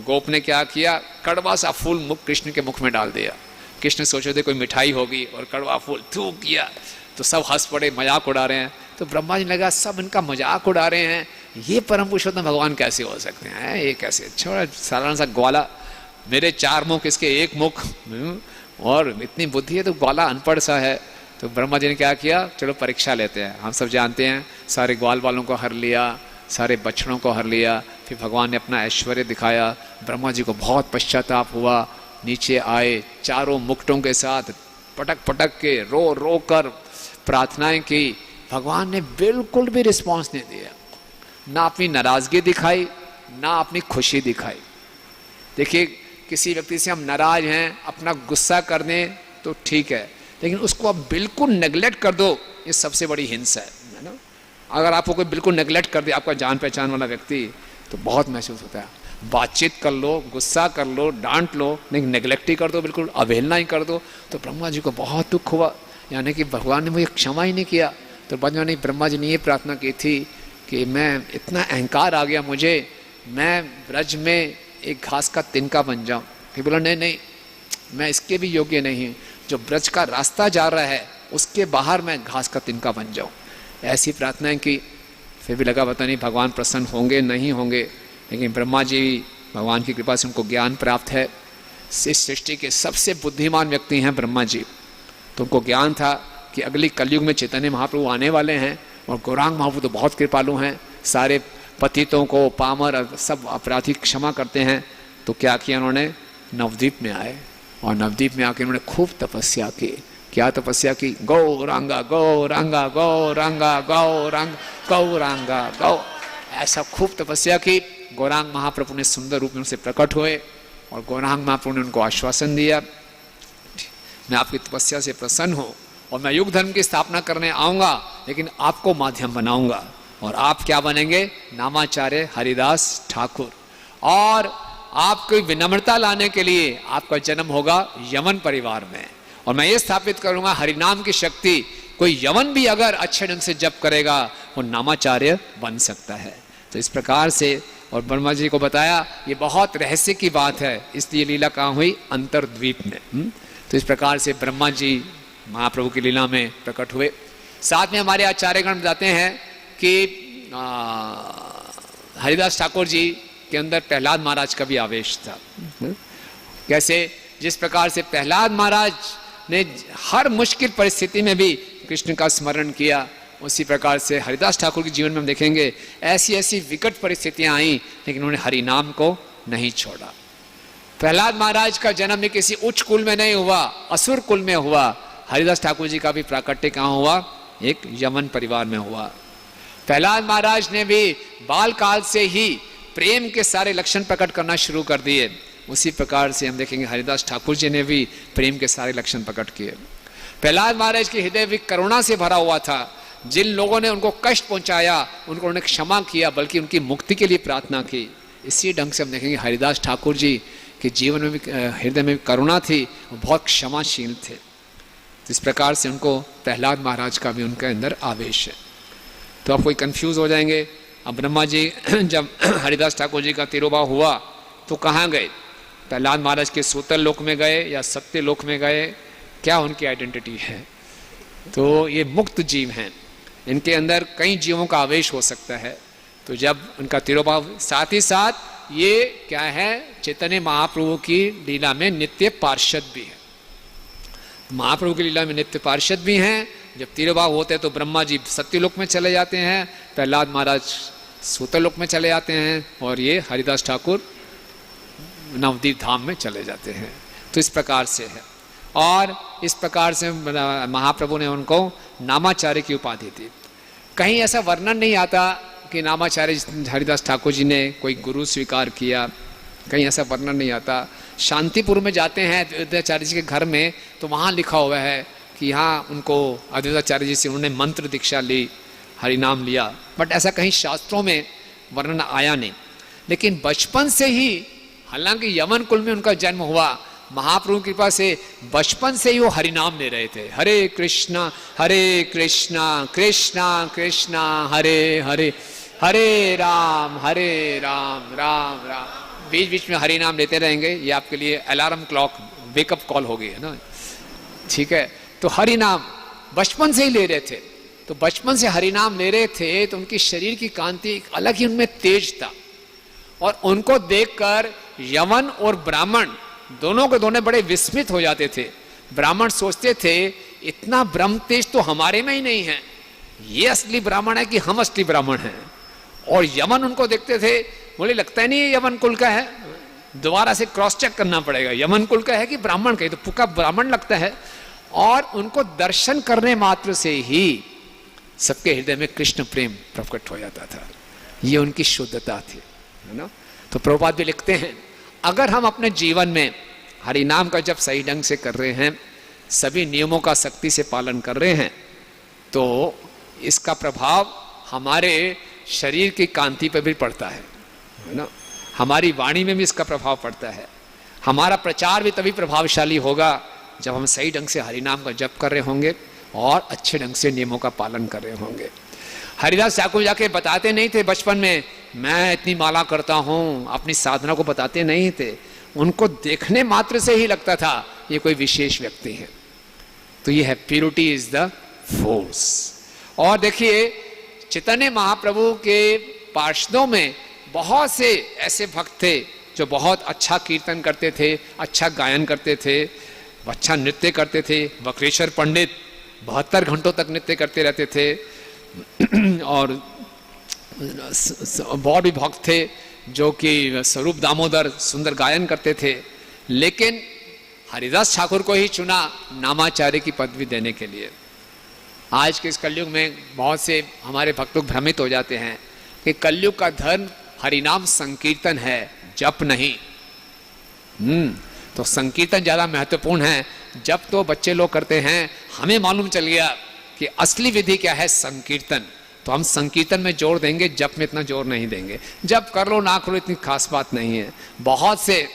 गोप ने क्या किया, कड़वा सा फूल मुख कृष्ण के मुख में डाल दिया। कृष्ण सोचे थे कोई मिठाई होगी और कड़वा फूल थूक किया, तो सब हंस पड़े, मजाक उड़ा रहे हैं। तो ब्रह्मा जी लगा सब इनका मजाक उड़ा रहे हैं, ये परम पुरुषोत्तम भगवान कैसे हो सकते हैं, ये कैसे, छोड़ा साधारण सा ग्वाला, मेरे 4 मुख इसके 1 मुख, और इतनी बुद्धि है तो ग्वाला अनपढ़ सा है। तो ब्रह्मा जी ने क्या किया, चलो परीक्षा लेते हैं। हम सब जानते हैं सारे ग्वाल वालों को हर लिया, सारे बछड़ों को हर लिया, फिर भगवान ने अपना ऐश्वर्य दिखाया। ब्रह्मा जी को बहुत पश्चाताप हुआ, नीचे आए, चारों मुकुटों के साथ पटक पटक के रो रो कर प्रार्थनाएं की। भगवान ने बिल्कुल भी रिस्पॉन्स नहीं दिया, ना अपनी नाराजगी दिखाई ना अपनी खुशी दिखाई। देखिए किसी व्यक्ति से हम नाराज हैं, अपना गुस्सा कर दें तो ठीक है, लेकिन उसको आप बिल्कुल नेग्लेक्ट कर दो, ये सबसे बड़ी हिंसा है ना। अगर आपको कोई बिल्कुल नेग्लेक्ट कर दे, आपका जान पहचान वाला व्यक्ति, तो बहुत महसूस होता है। बातचीत कर लो, गुस्सा कर लो, डांट लो, लेकिन नेग्लेक्ट ही कर दो, बिल्कुल अवहेलना ही कर दो। तो ब्रह्मा जी को बहुत दुख हुआ, यानी कि भगवान ने मुझे क्षमा ही नहीं किया। तो बाद में ब्रह्मा जी ने ये प्रार्थना की थी कि मैं इतना अहंकार आ गया मुझे, मैं ब्रज में एक घास का तिनका बन जाऊं। फिर बोला नहीं नहीं, मैं इसके भी योग्य नहीं हूँ, जो ब्रज का रास्ता जा रहा है उसके बाहर मैं घास का तिनका बन जाऊं। ऐसी प्रार्थनाएं की, फिर भी लगा पता नहीं भगवान प्रसन्न होंगे नहीं होंगे, लेकिन ब्रह्मा जी भगवान की कृपा से उनको ज्ञान प्राप्त है। इस सृष्टि के सबसे बुद्धिमान व्यक्ति हैं ब्रह्मा जी, तो उनको ज्ञान था कि अगली कलयुग में चैतन्य महाप्रभु आने वाले हैं और गौरांग महाप्रभु तो बहुत कृपालु हैं, सारे पतितों को, पामर सब अपराधी क्षमा करते हैं। तो क्या किया उन्होंने, नवद्वीप में आए और नवद्वीप में आके उन्होंने खूब तपस्या की। क्या तपस्या की, गौरांगा गौरांगा गौरांगा गौरांग गौरांगा गौ, ऐसा खूब तपस्या की। गौरांग महाप्रभु ने सुंदर रूप में उनसे प्रकट हुए और गौरांग महाप्रभु ने उनको आश्वासन दिया, मैं आपकी तपस्या से प्रसन्न हूँ और मैं युग धर्म की स्थापना करने आऊँगा, लेकिन आपको माध्यम बनाऊँगा। और आप क्या बनेंगे, नामाचार्य हरिदास ठाकुर। और आपको विनम्रता लाने के लिए आपका जन्म होगा यमन परिवार में, और मैं ये स्थापित करूंगा हरिनाम की शक्ति, कोई यमन भी अगर अच्छे ढंग से जप करेगा वो नामाचार्य बन सकता है। तो इस प्रकार से, और ब्रह्मा जी को बताया ये बहुत रहस्य की बात है, इसलिए लीला कहाँ हुई, अंतरद्वीप में। तो इस प्रकार से ब्रह्मा जी महाप्रभु की लीला में प्रकट हुए। साथ में हमारे आचार्यगण बताते हैं कि हरिदास ठाकुर जी के अंदर प्रहलाद महाराज का भी आवेश था। कैसे? जिस प्रकार से प्रहलाद महाराज ने हर मुश्किल परिस्थिति में भी कृष्ण का स्मरण किया, उसी प्रकार से हरिदास ठाकुर के जीवन में हम देखेंगे ऐसी ऐसी विकट परिस्थितियां आई, लेकिन उन्होंने हरि नाम को नहीं छोड़ा। प्रहलाद महाराज का जन्म भी किसी उच्च कुल में नहीं हुआ, असुर कुल में हुआ। हरिदास ठाकुर जी का भी प्राकट्य कहाँ हुआ? एक यमन परिवार में हुआ। प्रहलाद महाराज ने भी बाल काल से ही प्रेम के सारे लक्षण प्रकट करना शुरू कर दिए। उसी प्रकार से हम देखेंगे हरिदास ठाकुर जी ने भी प्रेम के सारे लक्षण प्रकट किए। प्रहलाद महाराज के हृदय भी करुणा से भरा हुआ था। जिन लोगों ने उनको कष्ट पहुंचाया उनको उन्होंने क्षमा किया, बल्कि उनकी मुक्ति के लिए प्रार्थना की। इसी ढंग से हम देखेंगे हरिदास ठाकुर जी के जीवन में भी हृदय में भी करुणा थी, वो बहुत क्षमाशील थे। इस प्रकार से उनको प्रहलाद महाराज का भी उनके अंदर आवेश है। तो आप कोई कंफ्यूज हो जाएंगे, अब ब्रह्मा जी जब हरिदास ठाकुर जी का तिरोभाव हुआ तो कहाँ गए? प्रहलाद महाराज के सूतल लोक में गए या सत्य लोक में गए? क्या उनकी आइडेंटिटी है? तो ये मुक्त जीव हैं, इनके अंदर कई जीवों का आवेश हो सकता है। तो जब उनका तिरोभाव, साथ ही साथ ये क्या है, चैतन्य महाप्रभु की लीला में नित्य पार्षद भी है। महाप्रभु की लीला में नित्य पार्षद भी हैं। जब तिरोभाव होते हैं तो ब्रह्मा जी सत्यलोक में चले जाते हैं, प्रहलाद महाराज सूतलोक में चले जाते हैं, और ये हरिदास ठाकुर नवदीप धाम में चले जाते हैं। तो इस प्रकार से है, और इस प्रकार से महाप्रभु ने उनको नामाचार्य की उपाधि दी। कहीं ऐसा वर्णन नहीं आता कि नामाचार्य हरिदास ठाकुर जी ने कोई गुरु स्वीकार किया, कहीं ऐसा वर्णन नहीं आता। शांतिपुर में जाते हैं अद्वैताचार्य जी के घर में, तो वहाँ लिखा हुआ है कि यहाँ उनको अद्वैताचार्य जी से उन्होंने मंत्र दीक्षा ली, हरि नाम लिया, बट ऐसा कहीं शास्त्रों में वर्णन आया नहीं। लेकिन बचपन से ही, हालांकि यमन कुल में उनका जन्म हुआ, महाप्रभु की कृपा से बचपन से ही वो हरि नाम ले रहे थे। हरे कृष्णा कृष्णा कृष्णा हरे हरे, हरे राम राम राम। बीच बीच में हरि नाम लेते रहेंगे, ये आपके लिए अलार्म क्लॉक, वेकअप कॉल हो गई है ना, ठीक है। तो हरि नाम बचपन से ही ले रहे थे। तो बचपन से हरि नाम ले रहे थे तो उनकी शरीर की कांति एक अलग ही उनमें तेज था, और उनको देखकर यवन और ब्राह्मण दोनों के दोनों बड़े विस्मित हो जाते थे। ब्राह्मण सोचते थे इतना ब्रह्म तेज तो हमारे में ही नहीं है, ये असली ब्राह्मण है कि हम असली ब्राह्मण हैं। और यमन उनको देखते थे, बोले लगता ही नहीं ये यमन कुल का है, दोबारा से क्रॉस चेक करना पड़ेगा, यमन कुल का है कि ब्राह्मण का, तो पुका ब्राह्मण लगता है। और उनको दर्शन करने मात्र से ही सबके हृदय में कृष्ण प्रेम प्रकट हो जाता था। ये उनकी शुद्धता थी, है ना। तो प्रभुपाद भी लिखते हैं, अगर हम अपने जीवन में हरि नाम का जब सही ढंग से कर रहे हैं, सभी नियमों का सख्ती से पालन कर रहे हैं, तो इसका प्रभाव हमारे शरीर की कांति पर भी पड़ता है ना। हमारी वाणी में भी इसका प्रभाव पड़ता है। हमारा प्रचार भी तभी प्रभावशाली होगा जब हम सही ढंग से हरि नाम का जप कर रहे होंगे और अच्छे ढंग से नियमों का पालन कर रहे होंगे। हरिदास ठाकुर जाके बताते नहीं थे बचपन में मैं इतनी माला करता हूँ, अपनी साधना को बताते नहीं थे। उनको देखने मात्र से ही लगता था ये कोई विशेष व्यक्ति है। तो ये है प्यूरिटी इज द फोर्स। और देखिए चैतन्य महाप्रभु के पार्षदों में बहुत से ऐसे भक्त थे जो बहुत अच्छा कीर्तन करते थे, अच्छा गायन करते थे, अच्छा नृत्य करते थे। वक्रेश्वर पंडित 72 घंटों तक नृत्य करते रहते थे। और और भी भक्त थे जो कि स्वरूप दामोदर सुंदर गायन करते थे। लेकिन हरिदास ठाकुर को ही चुना नामाचार्य की पदवी देने के लिए। आज के इस कलयुग में बहुत से हमारे भक्त लोग भ्रमित हो जाते हैं कि कलयुग का धर्म हरिनाम संकीर्तन है, जप नहीं। तो संकीर्तन ज्यादा महत्वपूर्ण है। जप तो बच्चे लोग करते हैं। हमें मालूम चल गया कि असली विधि क्या है, संकीर्तन। तो हम संकीर्तन में जोर देंगे, जप में इतना जोर नहीं देंगे। जप कर लो ना करो इतनी खास बात नहीं है। बहुत से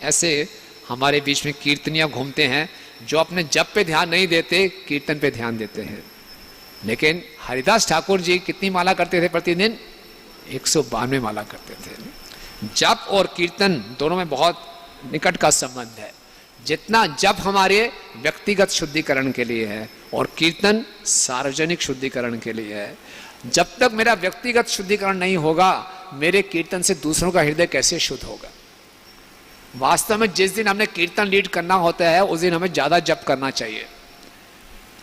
ऐसे हमारे बीच में कीर्तनियाँ घूमते हैं जो अपने जप पे ध्यान नहीं देते, कीर्तन पे ध्यान देते हैं। लेकिन हरिदास ठाकुर जी कितनी माला करते थे प्रतिदिन? 192 माला करते थे। जप और कीर्तन दोनों में बहुत निकट का संबंध है। जितना जप हमारे व्यक्तिगत शुद्धिकरण के लिए है और कीर्तन सार्वजनिक शुद्धिकरण के लिए है। जब तक मेरा व्यक्तिगत शुद्धिकरण नहीं होगा मेरे कीर्तन से दूसरों का हृदय कैसे शुद्ध होगा। वास्तव में जिस दिन हमने कीर्तन लीड करना होता है उस दिन हमें ज्यादा जप करना चाहिए,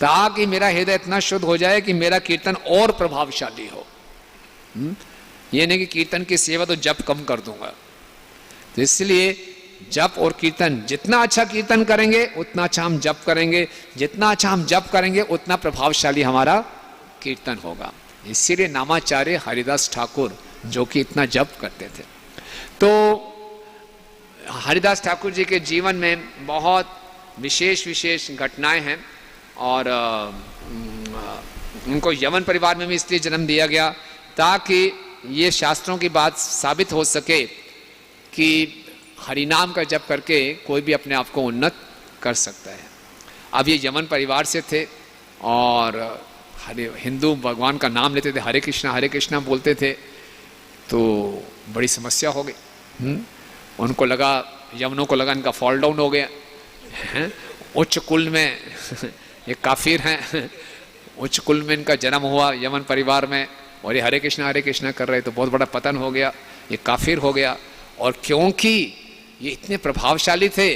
ताकि मेरा हृदय इतना शुद्ध हो जाए कि मेरा कीर्तन और प्रभावशाली हो। ये नहीं कि कीर्तन की सेवा तो जप कम कर दूंगा। तो इसलिए जप और कीर्तन, जितना अच्छा कीर्तन करेंगे उतना अच्छा हम जप करेंगे, जितना अच्छा हम जप करेंगे उतना प्रभावशाली हमारा कीर्तन होगा। इसीलिए नामाचार्य हरिदास ठाकुर जो कि इतना जप करते थे। तो हरिदास ठाकुर जी के जीवन में बहुत विशेष विशेष घटनाएं हैं और उनको यमन परिवार में भी इसलिए जन्म दिया गया ताकि ये शास्त्रों की बात साबित हो सके कि हरिनाम का जप करके कोई भी अपने आप को उन्नत कर सकता है। अब ये यमन परिवार से थे और हिंदू भगवान का नाम लेते थे, हरे कृष्णा बोलते थे, तो बड़ी समस्या हो गई। उनको लगा, यमनों को लगा इनका फॉल डाउन हो गया है। उच्च कुल में ये काफिर हैं, उच्च कुल में इनका जन्म हुआ यमन परिवार में, और ये हरे कृष्णा कर रहे, तो बहुत बड़ा पतन हो गया, ये काफिर हो गया। और क्योंकि ये इतने प्रभावशाली थे,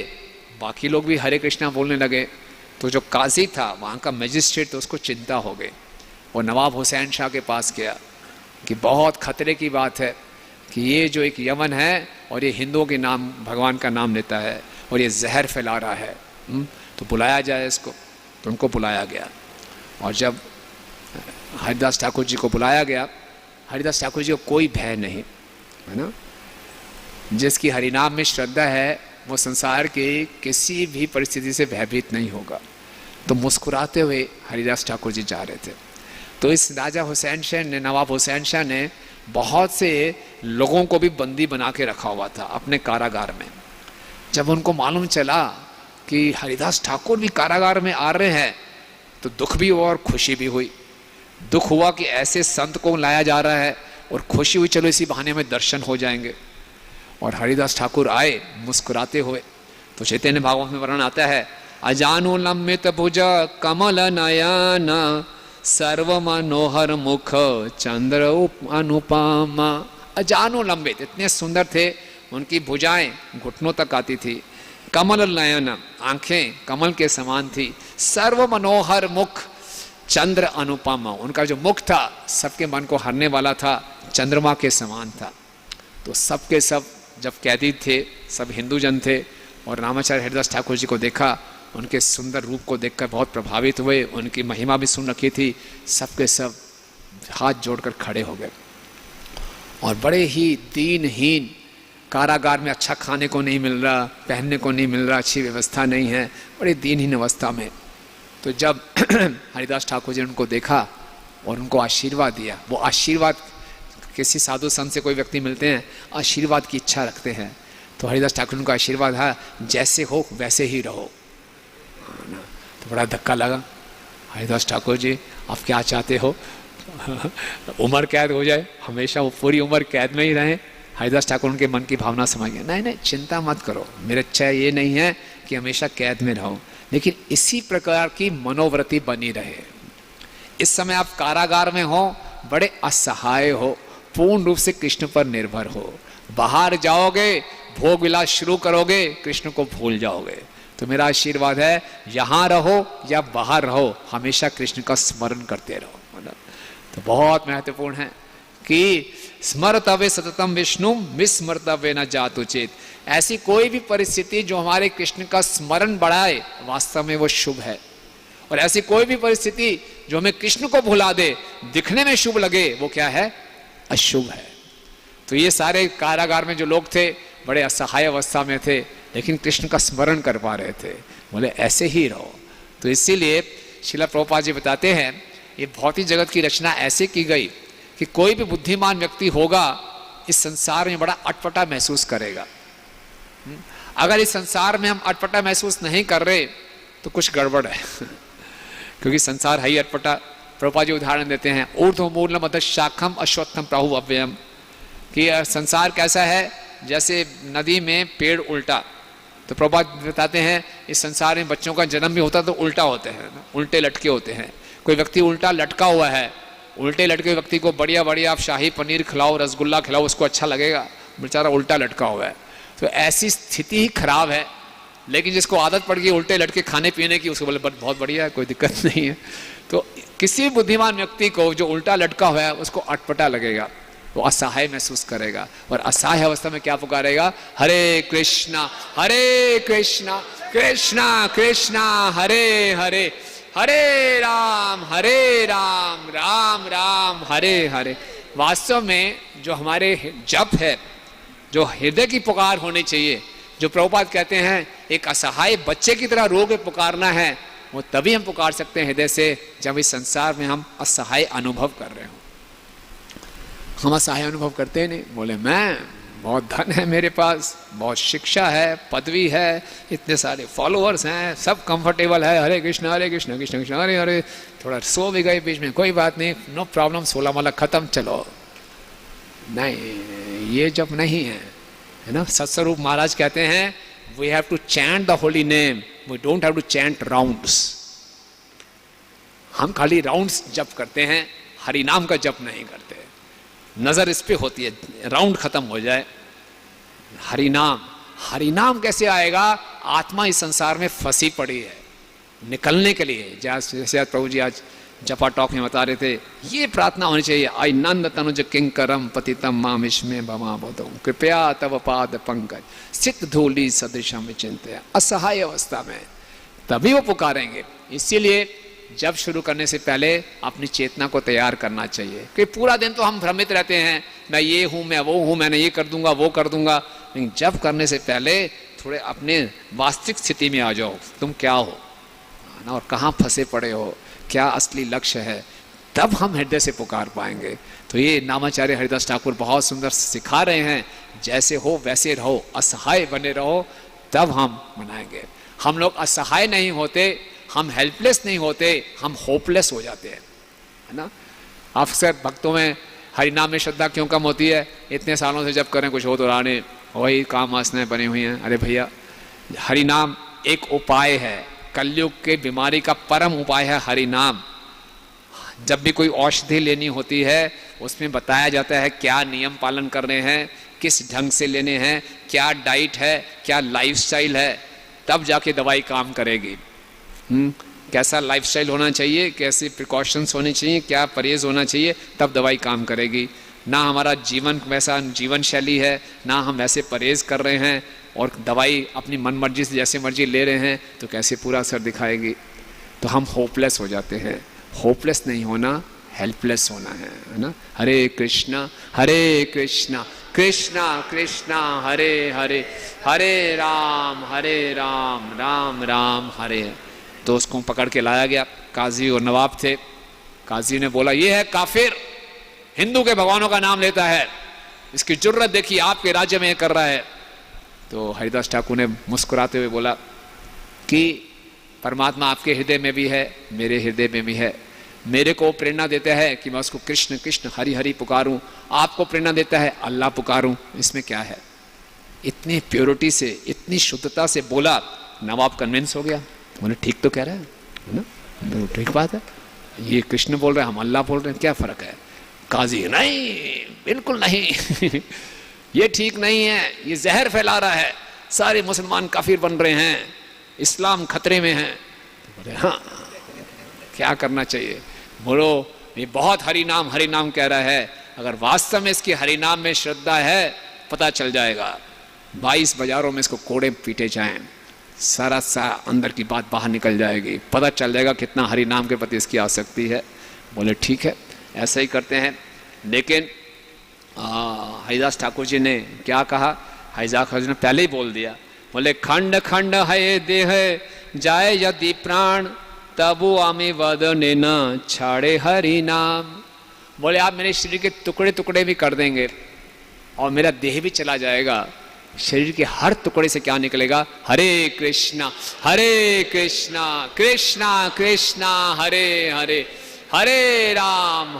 बाकी लोग भी हरे कृष्णा बोलने लगे, तो जो काजी था वहाँ का मजिस्ट्रेट, तो उसको चिंता हो गई। वो नवाब हुसैन शाह के पास गया कि बहुत खतरे की बात है कि ये जो एक यमन है और ये हिंदुओं के नाम, भगवान का नाम लेता है और ये जहर फैला रहा है, तो बुलाया जाए इसको। तो उनको बुलाया गया, और जब हरिदास ठाकुर जी को बुलाया गया, हरिदास ठाकुर जी को कोई भय नहीं है ना। जिसकी हरिनाम में श्रद्धा है वो संसार के किसी भी परिस्थिति से भयभीत नहीं होगा। तो मुस्कुराते हुए हरिदास ठाकुर जी जा रहे थे। तो इस राजा हुसैन शाह ने, नवाब हुसैन शाह ने बहुत से लोगों को भी बंदी बना के रखा हुआ था अपने कारागार में। जब उनको मालूम चला कि हरिदास ठाकुर भी कारागार में आ रहे हैं, तो दुख भी हुआ और खुशी भी हुई। दुख हुआ कि ऐसे संत को लाया जा रहा है, और खुशी हुई चलो इसी बहाने में दर्शन हो जाएंगे। और हरिदास ठाकुर आए मुस्कुराते हुए। तो चैतन्य भागवत में वर्णन आता है, अजानु लंबित भुज कमल नयन सर्व मनोहर मुख चंद्र अनुपमा। अजानु लंबित, इतने सुंदर थे, उनकी भुजाएं घुटनों तक आती थी। कमल नयन, आंखें कमल के समान थी। सर्व मनोहर मुख चंद्र अनुपमा, उनका जो मुख था सबके मन को हरने वाला था, चंद्रमा के समान था। तो सबके सब जब कैदी थे, सब हिंदू जन थे, और रामाचार्य हरिदास ठाकुर जी को देखा, उनके सुंदर रूप को देखकर बहुत प्रभावित हुए। उनकी महिमा भी सुन रखी थी। सबके सब हाथ जोड़कर खड़े हो गए, और बड़े ही दीनहीन, कारागार में अच्छा खाने को नहीं मिल रहा, पहनने को नहीं मिल रहा, अच्छी व्यवस्था नहीं है, बड़ी दीनहीन अवस्था में। तो जब हरिदास ठाकुर जी ने उनको देखा और उनको आशीर्वाद दिया, वो आशीर्वाद किसी साधु संत से कोई व्यक्ति मिलते हैं, आशीर्वाद की इच्छा रखते हैं, तो हरिदास ठाकुर उनका आशीर्वाद है, जैसे हो वैसे ही रहो। तो बड़ा धक्का लगा, हरिदास ठाकुर जी आप क्या चाहते हो? उम्र कैद हो जाए, हमेशा वो पूरी उम्र कैद में ही रहें? हरिदास ठाकुर उनके मन की भावना समझ गए, नहीं नहीं चिंता मत करो, मेरा इच्छा ये नहीं है कि हमेशा कैद में रहो, लेकिन इसी प्रकार की मनोवृत्ति बनी रहे। इस समय आप कारागार में हो, बड़े असहाय हो, पूर्ण रूप से कृष्ण पर निर्भर हो। बाहर जाओगे, भोग विलास शुरू करोगे, कृष्ण को भूल जाओगे। तो मेरा आशीर्वाद है, यहां रहो या बाहर रहो, हमेशा कृष्ण का स्मरण करते रहो। तो बहुत महत्वपूर्ण है कि स्मर्तव्य सततम विष्णु विस्मर्तव्य न जातु चेत। ऐसी कोई भी परिस्थिति जो हमारे कृष्ण का स्मरण बढ़ाए, वास्तव में वो शुभ है। और ऐसी कोई भी परिस्थिति जो हमें कृष्ण को भुला दे, दिखने में शुभ लगे, वो क्या है? अशुभ है। तो ये सारे कारागार में जो लोग थे, बड़े असहाय अवस्था में थे, लेकिन कृष्ण का स्मरण कर पा रहे थे। बोले ऐसे ही रहो। तो इसीलिए श्रील प्रभुपाद जी बताते हैं, ये भौतिक जगत की रचना ऐसे की गई कि कोई भी बुद्धिमान व्यक्ति होगा, इस संसार में बड़ा अटपटा महसूस करेगा। अगर इस संसार में हम अटपटा महसूस नहीं कर रहे, तो कुछ गड़बड़ है। क्योंकि संसार है ही अटपटा। प्रभुपाद जी उदाहरण देते हैं, ऊर्ध्व मूलम अधः शाखम अश्वत्थम प्राहु अव्ययम, कि संसार कैसा है? जैसे नदी में पेड़ उल्टा। तो प्रभुपाद बताते हैं, इस संसार में बच्चों का जन्म भी होता तो उल्टा होते हैं, उल्टे लटके होते हैं। कोई व्यक्ति उल्टा लटका हुआ है, उल्टे लटके व्यक्ति को बढ़िया बढ़िया आप शाही पनीर खिलाओ, रसगुल्ला खिलाओ, उसको अच्छा लगेगा? बेचारा उल्टा लटका हुआ है। तो ऐसी स्थिति ही खराब है। लेकिन जिसको आदत पड़ गई उल्टे लटके खाने पीने की, उसको बोले बहुत बढ़िया है, कोई दिक्कत नहीं है। तो किसी बुद्धिमान व्यक्ति को जो उल्टा लटका हुआ है उसको अटपटा लगेगा, वो असहाय महसूस करेगा, और असहाय अवस्था में क्या पुकारेगा? हरे कृष्णा कृष्णा कृष्णा हरे हरे, हरे राम राम राम हरे हरे। वास्तव में जो हमारे जप है, जो हृदय की पुकार होनी चाहिए, जो प्रभुपाद कहते हैं एक असहाय बच्चे की तरह रो के पुकारना है, वो तभी हम पुकार सकते हैं हृदय से जब इस संसार में हम असहाय अनुभव कर रहे हो। हम असहाय अनुभव करते हैं नहीं। बोले मैं बहुत धन है मेरे पास, बहुत शिक्षा है, पदवी है, इतने सारे फॉलोअर्स हैं, सब कंफर्टेबल है, हरे कृष्ण कृष्ण कृष्ण हरे हरे, थोड़ा सो भी गए बीच में, कोई बात नहीं, नो प्रॉब्लम, 16 माला खत्म, चलो। नहीं, ये जब नहीं है ना। सत्स्वरूप महाराज कहते हैं we have to chant the holy name, we don't have to chant rounds. हम खाली राउंड्स जप करते हैं, हरि नाम का जप नहीं करते। नजर इस पे होती है राउंड खत्म हो जाए। हरि नाम कैसे आएगा? आत्मा इस संसार में फंसी पड़ी है, निकलने के लिए। जैसे प्रभु जी आज जपा टॉक में बता रहे थे, ये प्रार्थना होनी चाहिए, आई नंद तनुज किंकरम पतितम मामिष्मे भमाबोधो, कृपया तव पाद पंकज सित धूलि सदृशम विचिंत्य। असहाय अवस्था में तभी वो पुकारेंगे। इसीलिए जब शुरू करने से पहले अपनी चेतना को तैयार करना चाहिए, कि पूरा दिन तो हम भ्रमित रहते हैं, मैं ये हूं, मैं वो हूं, मैंने ये कर दूंगा, वो कर दूंगा। लेकिन जब करने से पहले थोड़े अपने वास्तविक स्थिति में आ जाओ, तुम क्या हो ना, और कहाँ फंसे पड़े हो, क्या असली लक्ष्य है, तब हम हृदय से पुकार पाएंगे। तो ये नामाचार्य हरिदास ठाकुर बहुत सुंदर सिखा रहे हैं, जैसे हो वैसे रहो, असहाय बने रहो, तब हम मनाएंगे। हम लोग असहाय नहीं होते, हम हेल्पलेस नहीं होते, हम होपलेस हो जाते हैं, है ना। अक्सर भक्तों में हरिनाम में श्रद्धा क्यों कम होती है? इतने सालों से जब करें कुछ हो तो राने, वही काम वासनाएं बनी हुई हैं। अरे भैया, हरिनाम एक उपाय है, कलयुग के बीमारी का परम उपाय है हरिनाम। जब भी कोई औषधि लेनी होती है उसमें बताया जाता है क्या नियम पालन करने हैं, किस ढंग से लेने हैं, क्या डाइट है, क्या लाइफस्टाइल है, तब जाके दवाई काम करेगी। कैसा लाइफस्टाइल होना चाहिए, कैसी प्रिकॉशंस होनी चाहिए, क्या परहेज होना चाहिए, तब दवाई काम करेगी। ना हमारा जीवन वैसा जीवन शैली है, ना हम वैसे परहेज कर रहे हैं, और दवाई अपनी मन मर्जी से जैसे मर्जी ले रहे हैं, तो कैसे पूरा असर दिखाएगी। तो हम होपलेस हो जाते हैं। होपलेस नहीं होना, हेल्पलेस होना है ना। हरे कृष्णा कृष्णा कृष्णा हरे हरे, हरे राम राम राम हरे। तो उसको पकड़ के लाया गया, काजी और नवाब थे। काजी ने बोला ये है काफिर, हिंदू के भगवानों का नाम लेता है, इसकी जुर्रत देखिए, आपके राज्य में कर रहा है। तो हरिदास ठाकुर ने मुस्कुराते हुए बोला कि परमात्मा आपके हृदय में भी है, मेरे हृदय में भी है। मेरे को प्रेरणा देता है कि मैं उसको कृष्ण कृष्ण हरि हरि पुकारूं, आपको प्रेरणा देता है अल्लाह पुकारूं, इसमें क्या है? इतनी प्योरिटी से, इतनी शुद्धता से बोला, नवाब कन्विंस हो गया। बोले ठीक तो कह रहा है ना, तो ठीक बात है, ये कृष्ण बोल रहे हैं, हम अल्लाह बोल रहे हैं, क्या फर्क है? काजी नहीं, बिल्कुल नहीं ये ठीक नहीं है, ये जहर फैला रहा है, सारे मुसलमान काफिर बन रहे हैं, इस्लाम खतरे में है। तो बोले हाँ, क्या करना चाहिए? बोलो ये बहुत हरि नाम कह रहा है, अगर वास्तव में इसकी हरि नाम में श्रद्धा है, पता चल जाएगा। 22 बाजारों में इसको कोड़े पीटे जाएं, सारा अंदर की बात बाहर निकल जाएगी, पता चल जाएगा कितना हरि नाम के प्रति इसकी आसक्ति है। बोले ठीक है, ऐसा ही करते हैं। लेकिन हरिदास ठाकुर जी ने क्या कहा? हरिदास ठाकुर जी ने पहले ही बोल दिया, बोले खंड खंड है देह जाए यदि प्राण, तबु आमी वदने न छाड़े हरि नाम। बोले आप मेरे शरीर के टुकड़े टुकड़े भी कर देंगे और मेरा देह भी चला जाएगा, शरीर के हर टुकड़े से क्या निकलेगा? हरे कृष्णा कृष्णा कृष्णा हरे हरे, हरे राम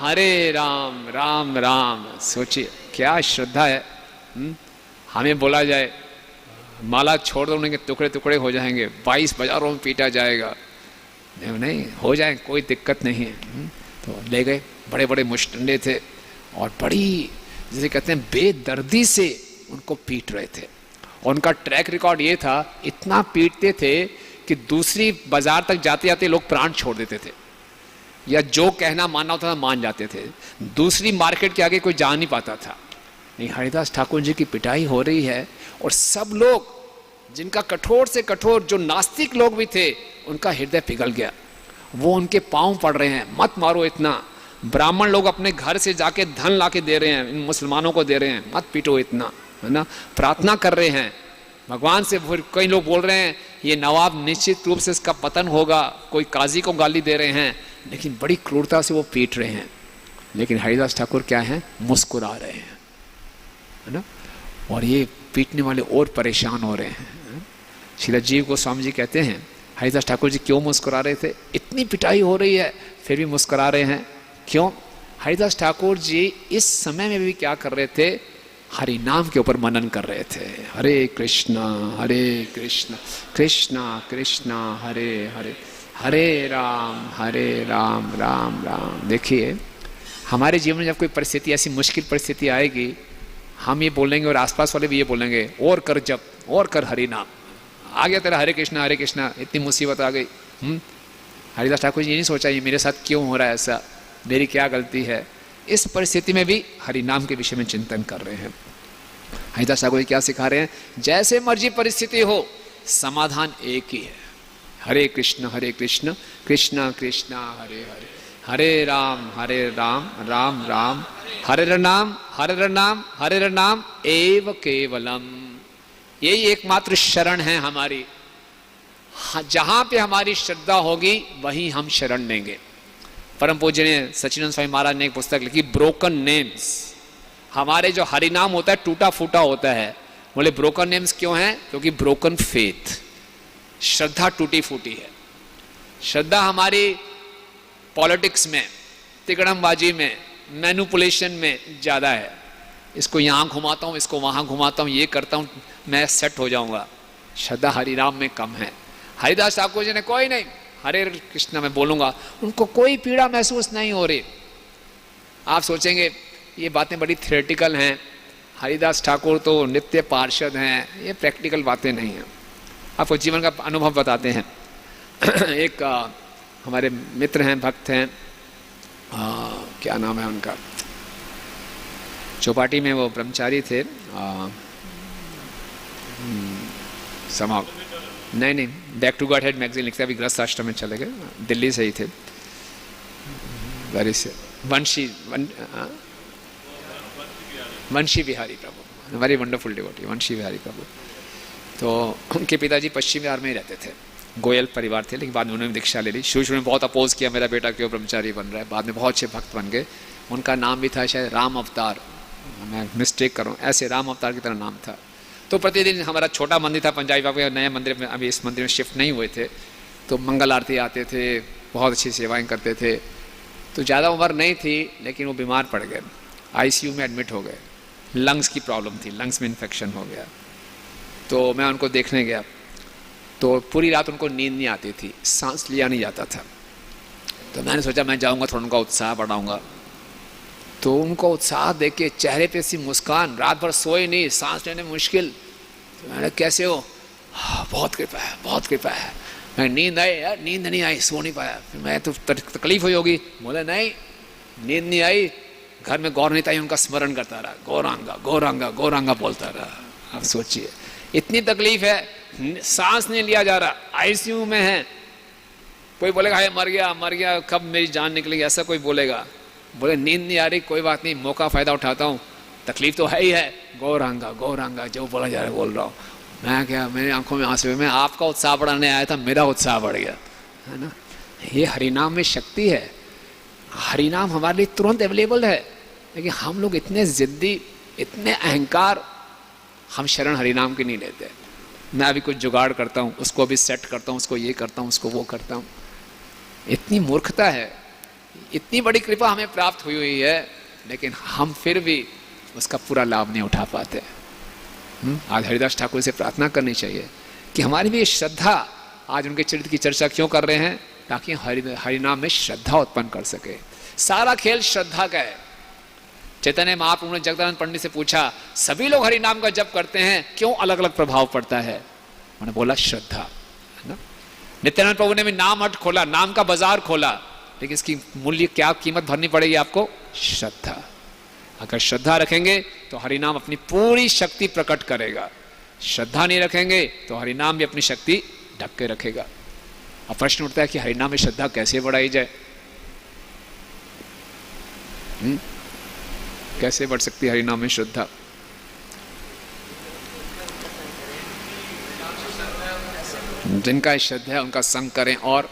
राम राम। सोचिए क्या श्रद्धा है। हमें बोला जाए माला छोड़ दो, उनके टुकड़े टुकड़े हो जाएंगे, 22 बाजारों में पीटा जाएगा। नहीं हो जाए, कोई दिक्कत नहीं है। तो ले गए, बड़े बड़े मुष्टंडे थे और बड़ी, जैसे कहते हैं, बेदर्दी से उनको पीट रहे थे। और उनका ट्रैक रिकॉर्ड ये था, इतना पीटते थे कि दूसरी बाजार तक जाते जाते लोग प्राण छोड़ देते थे, या जो कहना मानना होता था मान जाते थे। दूसरी मार्केट के आगे कोई जा नहीं पाता था। नहीं, हरिदास ठाकुर जी की पिटाई हो रही है और सब लोग, जिनका कठोर से कठोर, जो नास्तिक लोग भी थे, उनका हृदय पिघल गया। वो उनके पांव पड़ रहे हैं, मत मारो इतना। ब्राह्मण लोग अपने घर से जाके धन लाके दे रहे हैं, इन मुसलमानों को दे रहे हैं, मत पीटो इतना, है ना। प्रार्थना कर रहे हैं भगवान से। फिर कई लोग बोल रहे हैं ये नवाब निश्चित रूप से इसका पतन होगा, कोई काजी को गाली दे रहे हैं, लेकिन बड़ी क्रूरता से वो पीट रहे हैं। लेकिन हरिदास ठाकुर क्या हैं, मुस्कुरा रहे हैं, है ना। और ये पीटने वाले और परेशान हो रहे हैं। श्रील जीव गोस्वामी जी कहते हैं हरिदास ठाकुर जी क्यों मुस्कुरा रहे थे, इतनी पिटाई हो रही है फिर भी मुस्कुरा रहे हैं, क्यों? हरिदास ठाकुर जी इस समय में भी क्या कर रहे थे, हरि नाम के ऊपर मनन कर रहे थे। हरे कृष्णा कृष्णा कृष्णा हरे हरे, हरे राम राम राम। देखिए, हमारे जीवन में जब कोई परिस्थिति, ऐसी मुश्किल परिस्थिति आएगी, हम ये बोलेंगे और आसपास वाले भी ये बोलेंगे, और कर जप, और कर हरि नाम। आ गया तेरा हरे कृष्णा, इतनी मुसीबत आ गई। हरिदास ठाकुर जी ये नहीं सोचा ये मेरे साथ क्यों हो रहा है ऐसा, मेरी क्या गलती है। इस परिस्थिति में भी हरि नाम के विषय में चिंतन कर रहे हैं। हरिदास ठाकुर जी क्या सिखा रहे हैं, जैसे मर्जी परिस्थिति हो, समाधान एक ही है, हरे कृष्ण कृष्ण कृष्ण हरे हरे, हरे राम राम राम हरे नाम एव केवलम। यही एकमात्र शरण है हमारी। जहां पे हमारी श्रद्धा होगी वहीं हम शरण लेंगे। परम पूजनीय सच्चिदानंद स्वामी महाराज ने एक पुस्तक लिखी, ब्रोकन नेम्स। हमारे जो हरि नाम होता है टूटा फूटा होता है। बोले ब्रोकन नेम्स क्यों हैं? क्योंकि ब्रोकन फेथ, श्रद्धा टूटी फूटी है। श्रद्धा हमारी पॉलिटिक्स में, तिकड़मबाजी में, मैनिपुलेशन में ज़्यादा है। इसको यहाँ घुमाता हूँ, इसको वहाँ घुमाता हूँ, ये करता हूँ, मैं सेट हो जाऊँगा। श्रद्धा हरिनाम में कम है। हरिदास ठाकुर जी ने कोई नहीं, हरे कृष्ण में बोलूँगा, उनको कोई पीड़ा महसूस नहीं हो रही। आप सोचेंगे ये बातें बड़ी थियोरेटिकल हैं, हरिदास ठाकुर तो नित्य पार्षद हैं, ये प्रैक्टिकल बातें नहीं हैं। आपको जीवन का अनुभव बताते हैं। एक हमारे मित्र हैं, भक्त हैं, क्या नाम है उनका, चौपाटी में वो ब्रह्मचारी थे, समाव नहीं, back to Godhead magazine लिखते, अभी गृहस्थ आश्रम में चले गए, दिल्ली से ही थे। वंशी बिहारी प्रभु, वेरी वंडरफुल डिवोटी, वंशी बिहारी प्रभु। तो उनके पिताजी पश्चिम बिहार में ही रहते थे, गोयल परिवार थे, लेकिन बाद में उन्होंने दीक्षा ले ली। शुरू में बहुत अपोज किया, मेरा बेटा क्यों ब्रह्मचारी बन रहा है, बाद में बहुत अच्छे भक्त बन गए। उनका नाम भी था शायद राम अवतार, मैं मिस्टेक कर रहा हूँ, ऐसे राम अवतार की तरह नाम था। तो प्रतिदिन हमारा छोटा मंदिर था पंजाबी बाबा के नए मंदिर में, अभी इस मंदिर में शिफ्ट नहीं हुए थे, तो मंगल आरती आते थे, बहुत अच्छी सेवाएं करते थे। तो ज़्यादा उम्र नहीं थी, लेकिन वो बीमार पड़ गए, ICU में एडमिट हो गए, लंग्स की प्रॉब्लम थी, लंग्स में इन्फेक्शन हो गया। तो मैं उनको देखने गया, तो पूरी रात उनको नींद नहीं आती थी, सांस लिया नहीं जाता था। तो मैंने सोचा मैं जाऊँगा, थोड़ा उनका उत्साह बढ़ाऊँगा। तो उनको उत्साह देख के चेहरे पे सी मुस्कान, रात भर सोए नहीं, सांस लेने में मुश्किल। तो मैंने कैसे हो? बहुत कृपा है, बहुत कृपा है। मैं नींद आई यार, नींद नहीं आई, सो नहीं पाया। फिर मैं तो तकलीफ हुई होगी, बोले नहीं नींद नहीं आई, घर में गौर नहीं आई, उनका स्मरण करता रहा, गौरांगा गौरांगा गौरांगा बोलता रहा। अब सोचिए इतनी तकलीफ है, सांस नहीं लिया जा रहा, ICU में है। कोई बोलेगा हाय मर गया, कब मेरी जान निकलेगी, ऐसा कोई बोलेगा। बोले नींद नहीं आ रही, कोई बात नहीं, मौका फ़ायदा उठाता हूँ, तकलीफ तो है ही है, गौरांगा गौरांगा जो बोला जा रहा है बोल रहा हूँ। मैं क्या, मेरी आंखों में आंसू, मैं आपका उत्साह बढ़ाने आया था, मेरा उत्साह बढ़ गया, है ना। ये हरिनाम में शक्ति है। हरिनाम हमारे लिए तुरंत अवेलेबल है, लेकिन हम लोग इतने ज़िद्दी, इतने अहंकार, हम शरण हरिनाम की नहीं लेते। मैं अभी कुछ जुगाड़ करता हूँ, उसको अभी सेट करता हूँ, उसको ये करता हूँ, उसको वो करता हूँ। इतनी मूर्खता है। इतनी बड़ी कृपा हमें प्राप्त हुई है, लेकिन हम फिर भी उसका पूरा लाभ नहीं उठा पाते। आज हरिदास ठाकुर से प्रार्थना करनी चाहिए कि हमारी भी श्रद्धा, आज उनके चरित्र की चर्चा क्यों कर रहे हैं, ताकि हरिनाम में श्रद्धा उत्पन्न कर सके। सारा खेल श्रद्धा का है। चैतन्य महाप्रभु ने जगदानंद पंडित से पूछा, सभी लोग हरि नाम का जप करते हैं, क्यों अलग अलग प्रभाव पड़ता है? उन्होंने बोला श्रद्धा, है ना। नित्यानंद प्रभु ने भी नाम हट खोला, नाम का बाजार खोला, लेकिन इसकी मूल्य क्या कीमत भरनी पड़ेगी आपको? श्रद्धा। अगर श्रद्धा रखेंगे तो हरिनाम अपनी पूरी शक्ति प्रकट करेगा, श्रद्धा नहीं रखेंगे तो हरिनाम भी अपनी शक्ति ढक के रखेगा। अब प्रश्न उठता है कि हरिनाम में श्रद्धा कैसे बढ़ाई जाए? कैसे बढ़ सकती है हरिनाम में श्रद्धा? जिनका श्रद्धा है उनका संग करें और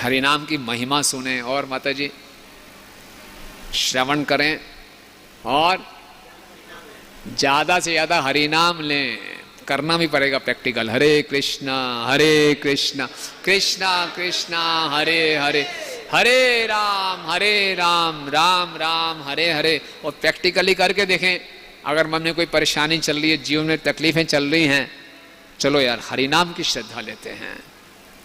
हरिनाम की महिमा सुने, और माता जी श्रवण करें, और ज्यादा से ज्यादा हरिनाम लें। करना भी पड़ेगा प्रैक्टिकल। हरे कृष्णा कृष्णा कृष्णा हरे हरे, हरे राम राम राम हरे हरे। और प्रैक्टिकली करके देखें, अगर मन में कोई परेशानी चल रही है, जीवन में तकलीफें चल रही हैं, चलो यार हरिनाम की श्रद्धा लेते हैं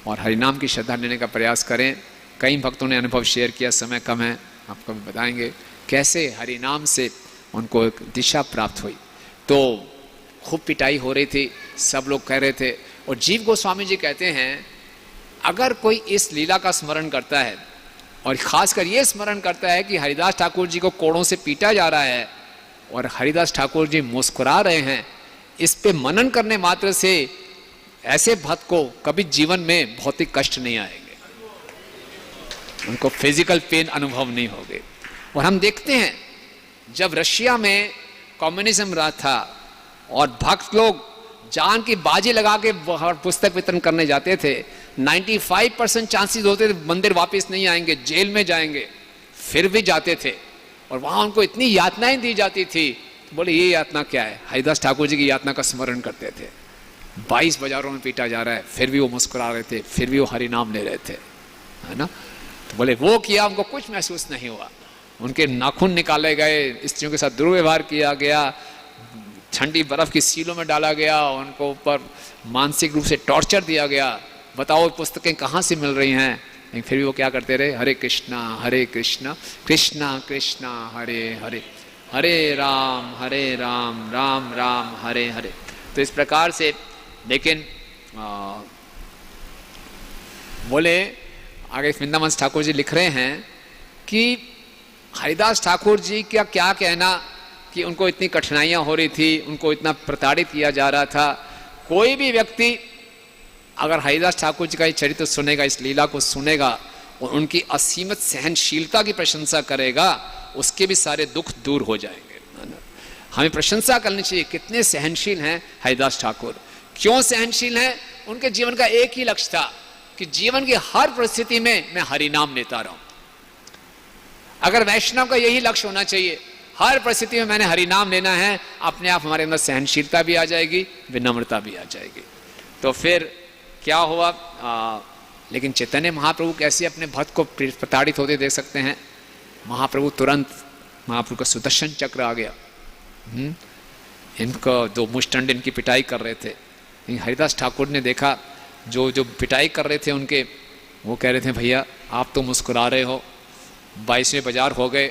और हरिनाम की श्रद्धा लेने का प्रयास करें। कई भक्तों ने अनुभव शेयर किया, समय कम है, आपको भी बताएंगे कैसे हरिनाम से उनको एक दिशा प्राप्त हुई। तो खूब पिटाई हो रही थी, सब लोग कह रहे थे, और जीव गोस्वामी जी कहते हैं अगर कोई इस लीला का स्मरण करता है और खासकर ये स्मरण करता है कि हरिदास ठाकुर जी को कोड़ों से पीटा जा रहा है और हरिदास ठाकुर जी मुस्कुरा रहे हैं, इस पे मनन करने मात्र से ऐसे भक्त को कभी जीवन में भौतिक कष्ट नहीं आएंगे, उनको फिजिकल पेन अनुभव नहीं होगे। और हम देखते हैं जब रशिया में कम्युनिज्म रहा था और भक्त लोग जान की बाजी लगा के पुस्तक वितरण करने जाते थे, 95% चांसेस होते थे मंदिर वापस नहीं आएंगे, जेल में जाएंगे, फिर भी जाते थे। और वहां उनको इतनी यातनाएं दी जाती थी, तो बोले ये यातना क्या है? हरिदास ठाकुर जी की यातना का स्मरण करते थे। 22 बाजारों में पीटा जा रहा है, फिर भी वो मुस्कुरा रहे थे, फिर भी वो हरि नाम ले रहे थे, है ना। तो बोले वो किया, उनको कुछ महसूस नहीं हुआ। उनके नाखून निकाले गए, स्त्रियों के साथ दुर्व्यवहार किया गया, ठंडी बर्फ की सीलों में डाला गया, उनको ऊपर मानसिक रूप से टॉर्चर दिया गया। बताओ पुस्तकें कहाँ से मिल रही हैं? लेकिन फिर भी वो क्या करते रहे? हरे कृष्णा कृष्णा कृष्णा हरे हरे, हरे राम राम राम हरे हरे। तो इस प्रकार से, लेकिन बोले आगे वृंदावन ठाकुर जी लिख रहे हैं कि हरिदास ठाकुर जी का क्या कहना कि उनको इतनी कठिनाइयां हो रही थी, उनको इतना प्रताड़ित किया जा रहा था। कोई भी व्यक्ति अगर हरिदास ठाकुर जी का ये चरित्र सुनेगा, इस लीला को सुनेगा और उनकी असीमित सहनशीलता की प्रशंसा करेगा, उसके भी सारे दुख दूर हो जाएंगे। हमें प्रशंसा करनी चाहिए, कितने सहनशील हैं हरिदास ठाकुर। क्यों सहनशील हैं? उनके जीवन का एक ही लक्ष्य था कि जीवन की हर परिस्थिति में मैं हरिनाम लेता रहूं। अगर वैष्णव का यही लक्ष्य होना चाहिए, हर परिस्थिति में मैंने हरिनाम लेना है, अपने आप हमारे अंदर सहनशीलता भी आ जाएगी, विनम्रता भी आ जाएगी। तो फिर क्या हुआ? लेकिन चैतन्य महाप्रभु कैसे अपने भक्त को प्रताड़ित होते देख सकते हैं? महाप्रभु तुरंत, महाप्रभु का सुदर्शन चक्र आ गया। इनको दो मुष्टंड इनकी पिटाई कर रहे थे। हरिदास ठाकुर ने देखा जो पिटाई कर रहे थे उनके, वो कह रहे थे भैया आप तो मुस्कुरा रहे हो, 22वें बाजार हो गए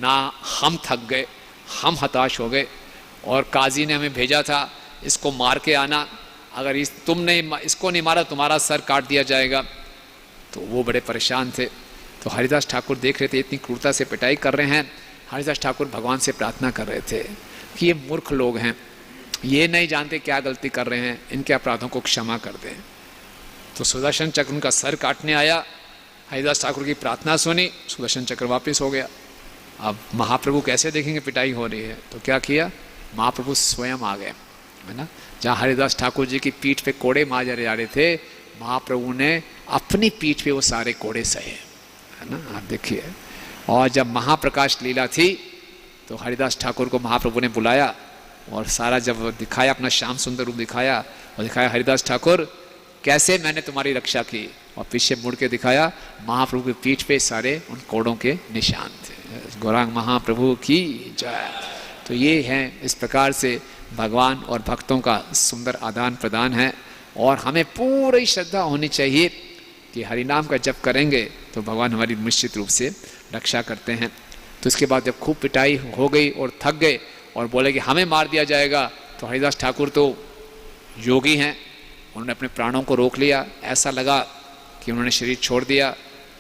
ना, हम थक गए, हम हताश हो गए, और काजी ने हमें भेजा था इसको मार के आना, अगर तुमने इसको नहीं मारा तुम्हारा सर काट दिया जाएगा। तो वो बड़े परेशान थे। तो हरिदास ठाकुर देख रहे थे इतनी क्रूरता से पिटाई कर रहे हैं। हरिदास ठाकुर भगवान से प्रार्थना कर रहे थे कि ये मूर्ख लोग हैं, ये नहीं जानते क्या गलती कर रहे हैं, इनके अपराधों को क्षमा कर दें। तो सुदर्शन चक्र उनका सर काटने आया, हरिदास ठाकुर की प्रार्थना सुनी, सुदर्शन चक्र वापस हो गया। अब महाप्रभु कैसे देखेंगे पिटाई हो रही है? तो क्या किया? महाप्रभु स्वयं आ गए, है ना। जहाँ हरिदास ठाकुर जी की पीठ पे कोड़े मारे जा रहे थे, महाप्रभु ने अपनी पीठ पे वो सारे कोड़े सहे, है ना। आप देखिए। और जब महाप्रकाश लीला थी तो हरिदास ठाकुर को महाप्रभु ने बुलाया और सारा जब दिखाया, अपना श्याम सुंदर रूप दिखाया और दिखाया हरिदास ठाकुर कैसे मैंने तुम्हारी रक्षा की, और पीछे मुड़ के दिखाया, महाप्रभु की पीठ पे सारे उन कोड़ों के निशान थे। गौरांग महाप्रभु की जय। तो ये है, इस प्रकार से भगवान और भक्तों का सुंदर आदान प्रदान है। और हमें पूरी श्रद्धा होनी चाहिए कि हरि नाम का जप करेंगे तो भगवान हमारी निश्चित रूप से रक्षा करते हैं। तो इसके बाद जब खूब पिटाई हो गई और थक गए और बोले कि हमें मार दिया जाएगा, तो हरिदास ठाकुर तो योगी हैं, उन्होंने अपने प्राणों को रोक लिया। ऐसा लगा कि उन्होंने शरीर छोड़ दिया।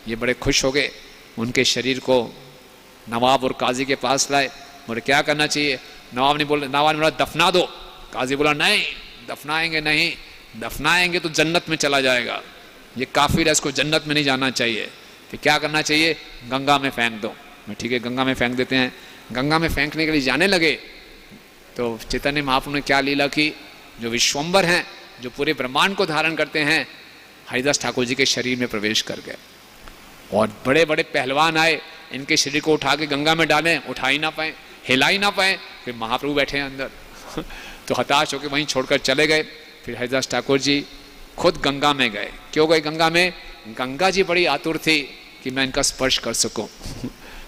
ये बड़े खुश हो गए, उनके शरीर को नवाब और काजी के पास लाए। बोले क्या करना चाहिए? नवाब ने बोला दफना दो। काजी बोला नहीं, दफनाएंगे नहीं, दफनाएंगे तो जन्नत में चला जाएगा, ये काफिर है, इसको जन्नत में नहीं जाना चाहिए। तो क्या करना चाहिए? गंगा में फेंक दो। मैं ठीक है, गंगा में फेंक देते हैं। गंगा में फेंकने के लिए जाने लगे तो चैतन्य महाप्रभु ने क्या लीला की, जो विश्वम्बर हैं, जो पूरे ब्रह्मांड को धारण करते हैं, हरिदास ठाकुर जी के शरीर में प्रवेश कर गए। और बड़े बड़े पहलवान आए, इनके शरीर को उठा के गंगा में डालें, उठा ही ना पाए, हिला ही ना पाए। फिर महाप्रभु बैठे हैं अंदर तो हताश होकर वहीं छोड़कर चले गए। फिर हरिदास ठाकुर जी खुद गंगा में गए। क्यों गए गंगा में? गंगा जी बड़ी आतुर थी कि मैं इनका स्पर्श कर सकूं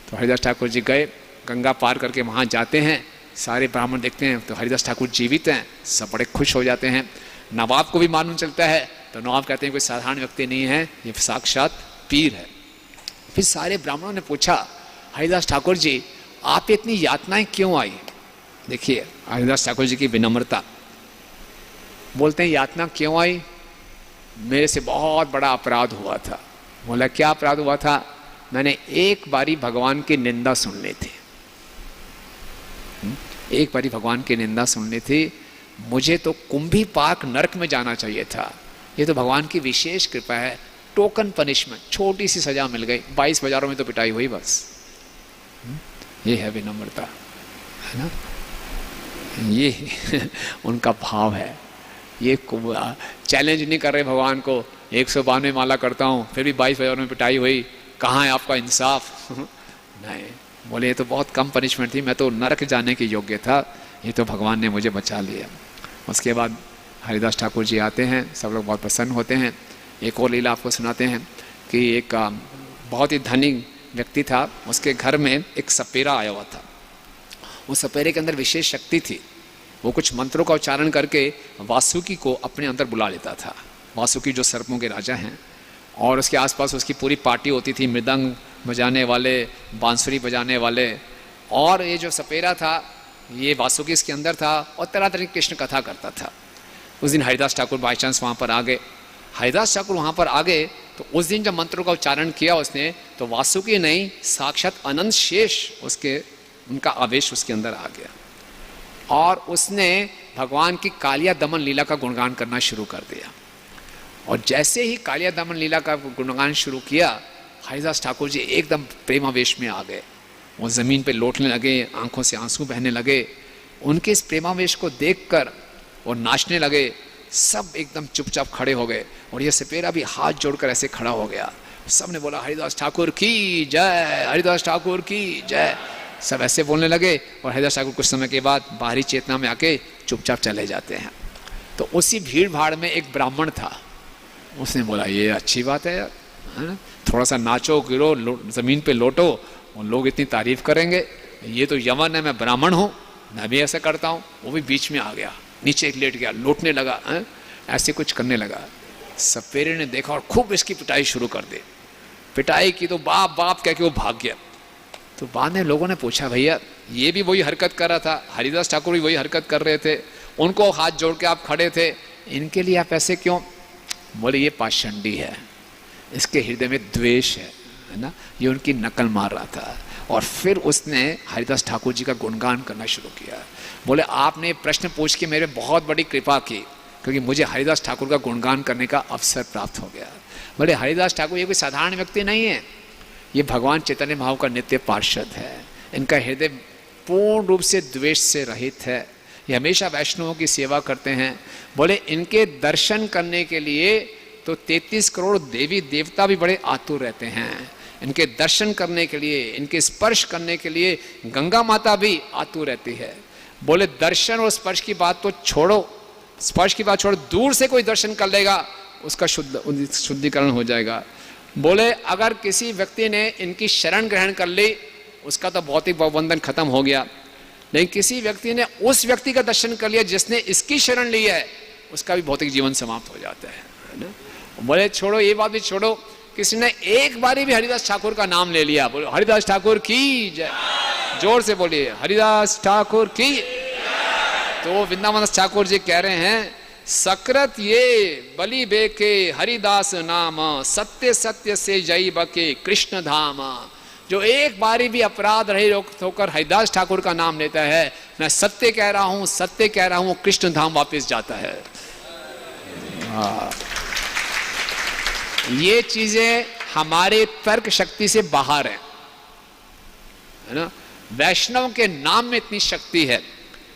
तो हरिदास ठाकुर जी गए, गंगा पार करके वहाँ जाते हैं। सारे ब्राह्मण देखते हैं तो हरिदास ठाकुर जीवित हैं, सब बड़े खुश हो जाते हैं। नवाब को भी मालूम चलता है तो नवाब कहते हैं कोई साधारण व्यक्ति नहीं है, ये साक्षात पीर है। फिर सारे ब्राह्मणों ने पूछा हरिदास ठाकुर जी आप इतनी यातनाएं क्यों आई? देखिए हरिदास ठाकुर जी की विनम्रता। बोलते हैं यातना क्यों आई? मेरे से बहुत बड़ा अपराध हुआ था। बोला क्या अपराध हुआ था? मैंने एक बारी भगवान की निंदा सुन ली थी, एक बारी भगवान की निंदा सुन ली थी। मुझे तो कुंभी पाक नरक में जाना चाहिए था, ये तो भगवान की विशेष कृपा है, टोकन पनिशमेंट, छोटी सी सजा मिल गई। 22 बाजारों में तो पिटाई हुई बस। ये है विनम्रता, है ना, ये उनका भाव है। ये चैलेंज नहीं कर रहे भगवान को, 192 माला करता हूँ फिर भी 22 बाजारों में पिटाई हुई, कहाँ है आपका इंसाफ? नहीं, बोले ये तो बहुत कम पनिशमेंट थी, मैं तो नरक जाने के योग्य था, ये तो भगवान ने मुझे बचा लिया। उसके बाद हरिदास ठाकुर जी आते हैं, सब लोग बहुत प्रसन्न होते हैं। एक और लीला आपको सुनाते हैं कि एक बहुत ही धनी व्यक्ति था, उसके घर में एक सपेरा आया हुआ था। उस सपेरे के अंदर विशेष शक्ति थी, वो कुछ मंत्रों का उच्चारण करके वासुकी को अपने अंदर बुला लेता था। वासुकी जो सर्पों के राजा हैं, और उसके आसपास उसकी पूरी पार्टी होती थी, मृदंग बजाने वाले, बांसुरी बजाने वाले। और ये जो सपेरा था ये वासुकी इसके अंदर था और तरह तरह की कृष्ण कथा करता था। उस दिन हरिदास ठाकुर बाई चांस वहाँ पर आ गए। हरिदास ठाकुर वहाँ पर आ गए तो उस दिन जब मंत्रों का उच्चारण किया उसने, तो वासुकी नहीं साक्षात अनंत शेष उनका आवेश उसके अंदर आ गया और उसने भगवान की कालिया दमन लीला का गुणगान करना शुरू कर दिया। और जैसे ही कालिया दमन लीला का गुणगान शुरू किया, हरिदास ठाकुर जी एकदम प्रेमावेश में आ गए। वो ज़मीन पे लौटने लगे, आंखों से आंसू बहने लगे। उनके इस प्रेमावेश को देखकर वो नाचने लगे। सब एकदम चुपचाप खड़े हो गए और ये सपेरा भी हाथ जोड़कर ऐसे खड़ा हो गया। सब ने बोला हरिदास ठाकुर की जय, हरिदास ठाकुर की जय। सब ऐसे बोलने लगे और हरिदास ठाकुर कुछ समय के बाद बाहरी चेतना में आके चुपचाप चले जाते हैं। तो उसी भीड़ भाड़ में एक ब्राह्मण था, उसने बोला ये अच्छी बात है यार, है ना, थोड़ा सा नाचो गिरो, ज़मीन पे लौटो और लोग इतनी तारीफ करेंगे। ये तो यमन है, मैं ब्राह्मण हूँ, मैं भी ऐसा करता हूँ। वो भी बीच में आ गया, नीचे एक लेट गया, लौटने लगा, ऐसे कुछ करने लगा। सपेरे ने देखा और खूब इसकी पिटाई शुरू कर दी। पिटाई की तो बाप बाप कह के वो भाग गया। तो बाद में लोगों ने पूछा भैया ये भी वही हरकत कर रहा था, हरिदास ठाकुर भी वही हरकत कर रहे थे, उनको हाथ जोड़ के आप खड़े थे, इनके लिए आप ऐसे क्यों? बोले ये पाषंडी है, इसके हृदय में द्वेष है ना, ये उनकी नकल मार रहा था। और फिर उसने हरिदास ठाकुर जी का गुणगान करना शुरू किया। बोले आपने प्रश्न पूछ के मेरे बहुत बड़ी कृपा की, क्योंकि मुझे हरिदास ठाकुर का गुणगान करने का अवसर प्राप्त हो गया। बोले हरिदास ठाकुर ये कोई साधारण व्यक्ति नहीं है, ये भगवान चैतन्य महाप्रभु का नित्य पार्षद है। इनका हृदय पूर्ण रूप से द्वेष से रहित है, ये हमेशा वैष्णवों की सेवा करते हैं। बोले इनके दर्शन करने के लिए तो 33 करोड़ देवी देवता भी बड़े आतुर रहते हैं। इनके दर्शन करने के लिए, इनके स्पर्श करने के लिए गंगा माता भी आतुर रहती है। बोले दर्शन और स्पर्श की बात तो छोड़ो, स्पर्श की बात छोड़ो, दूर से कोई दर्शन कर लेगा उसका शुद्धिकरण हो जाएगा। बोले अगर किसी व्यक्ति ने इनकी शरण ग्रहण कर ली उसका तो भौतिक बंधन खत्म हो गया, लेकिन किसी व्यक्ति ने उस व्यक्ति का दर्शन कर लिया जिसने इसकी शरण ली है, उसका भी भौतिक जीवन समाप्त हो जाता है ना। बोले छोड़ो, ये बात भी छोड़ो, किसी ने एक बारी भी हरिदास ठाकुर का नाम ले लिया, बोलो हरिदास ठाकुर की जय, जोर से बोलिए हरिदास ठाकुर की। तो वृंदावन ठाकुर जी कह रहे हैं, सकृत ये बलि बेके हरिदास नाम, सत्य सत्य से जई बके कृष्ण धाम। जो एक बारी भी अपराध रहित होकर हरिदास ठाकुर का नाम लेता है, मैं सत्य कह रहा हूं, सत्य कह रहा हूं, कृष्ण धाम वापस जाता है। ये चीजें हमारे तर्क शक्ति से बाहर है ना। वैष्णव के नाम में इतनी शक्ति है,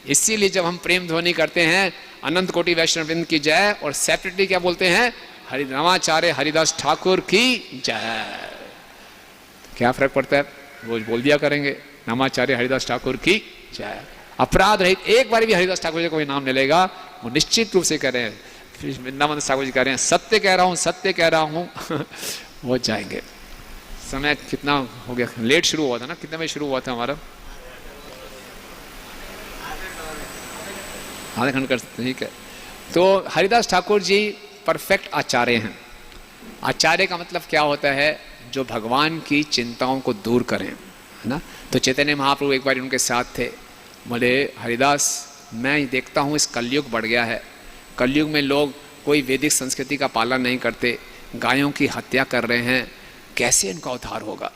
इसीलिए जब हम प्रेम ध्वनि करते हैं अनंत कोटि वैष्णववृंद की जय, और सेपरेटली क्या बोलते हैं, हरि रामाचार्य हरिदास ठाकुर की जय। क्या फर्क पड़ता है, रोज बोल दिया करेंगे रामाचार्य हरिदास ठाकुर की जय। अपराध रहित एक बार भी हरिदास ठाकुर जी कोई नाम ले लेगा, वो निश्चित रूप से कह रहे हैं, वृंदावन ठाकुर जी कह रहे हैं सत्य कह रहा हूं, सत्य कह रहा हूं वो जाएंगे। समय कितना हो गया, लेट शुरू हुआ था ना, कितने बजे शुरू हुआ था हमारा, आधे घंटे कर सकते, ठीक है। तो हरिदास ठाकुर जी परफेक्ट आचार्य हैं। आचार्य का मतलब क्या होता है, जो भगवान की चिंताओं को दूर करें, है ना। तो चैतन्य महाप्रभु एक बार उनके साथ थे, बोले हरिदास मैं देखता हूँ इस कलयुग बढ़ गया है, कलयुग में लोग कोई वैदिक संस्कृति का पालन नहीं करते, गायों की हत्या कर रहे हैं, कैसे इनका उद्धार होगा,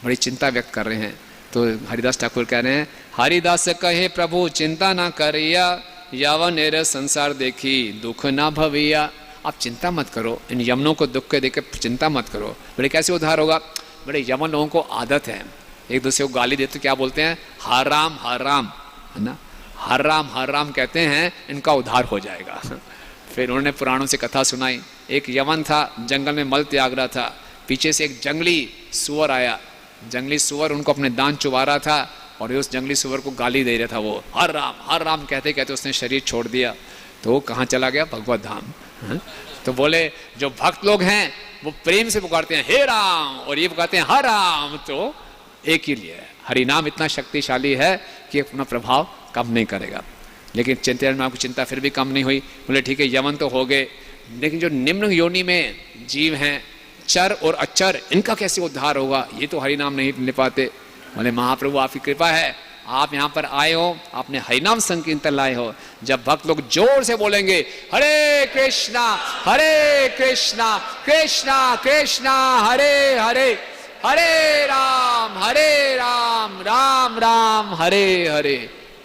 बड़ी चिंता व्यक्त कर रहे हैं। तो हरिदास ठाकुर कह रहे हैं, हरिदास कहे प्रभु चिंता ना करिया, यावन एरे संसार देखी दुख ना भविया। आप चिंता मत करो, इन यमनों को दुख के देख के चिंता मत करो। बड़े कैसे उद्धार होगा, बड़े यमन लोगों को आदत है एक दूसरे को गाली देते, क्या बोलते हैं, हर राम है ना, हर राम कहते हैं, इनका उद्धार हो जाएगा। फिर उन्होंने पुराणों से कथा सुनाई, एक यमन था, जंगल में मल त्याग रहा था, पीछे से एक जंगली सुअर आया, जंगली सुअर उनको अपने दांत चुबा रहा था, और उस जंगली सुअर को गाली दे रहा था। वो हर राम कहते कहते उसने शरीर छोड़ दिया। तो वो कहाँ चला गया, भगवत धाम। तो बोले जो भक्त लोग हैं वो प्रेम से पुकारते हैं हे राम, और ये पुकारते हैं हर राम, तो एक ही लिए है। हरिनाम इतना शक्तिशाली है कि अपना प्रभाव कम नहीं करेगा। लेकिन चैतन्य महाप्रभु की चिंता फिर भी कम नहीं हुई। बोले ठीक है यमन तो हो गए, लेकिन जो निम्न योनि में जीव हैं, चर और अचर, इनका कैसे उद्धार होगा, ये तो हरिनाम नहीं ले पाते। बोले महाप्रभु आपकी कृपा है, आप यहाँ पर आए हो, आपने हरिनाम संकीर्तन लाए हो। जब भक्त लोग जोर से बोलेंगे हरे कृष्णा कृष्णा कृष्णा हरे हरे, हरे राम राम राम हरे हरे,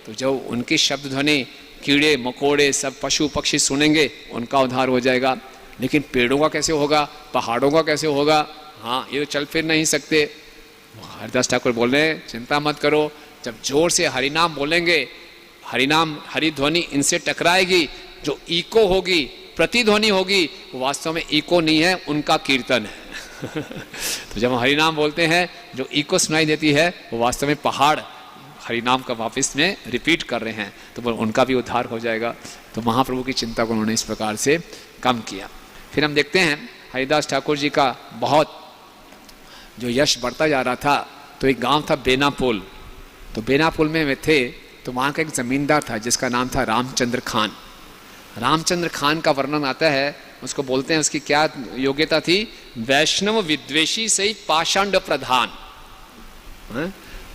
तो जब उनकी शब्द ध्वनि कीड़े मकोड़े सब पशु पक्षी सुनेंगे, उनका उद्धार हो जाएगा। लेकिन पेड़ों का कैसे होगा, पहाड़ों का कैसे होगा, हाँ ये तो चल फिर नहीं सकते। हरिदास ठाकुर बोल रहे हैं चिंता मत करो, जब जोर से हरिनाम बोलेंगे, हरिनाम हरिध्वनि इनसे टकराएगी, जो इको होगी, प्रतिध्वनि होगी, वो वास्तव में इको नहीं है, उनका कीर्तन है। तो जब हम हरिनाम बोलते हैं, जो इको सुनाई देती है, वो वास्तव में पहाड़ हरिनाम का वापस में रिपीट कर रहे हैं, तो उनका भी उद्धार हो जाएगा। तो महाप्रभु की चिंता को उन्होंने इस प्रकार से कम किया। फिर हम देखते हैं हरिदास ठाकुर जी का बहुत जो यश बढ़ता जा रहा था। तो एक गांव था बेनापोल, तो बेनापोल में वे थे, तो वहाँ का एक ज़मींदार था जिसका नाम था रामचंद्र खान। रामचंद्र खान का वर्णन आता है, उसको बोलते हैं, उसकी क्या योग्यता थी, वैष्णव विद्वेषी से ही पाषांड प्रधान।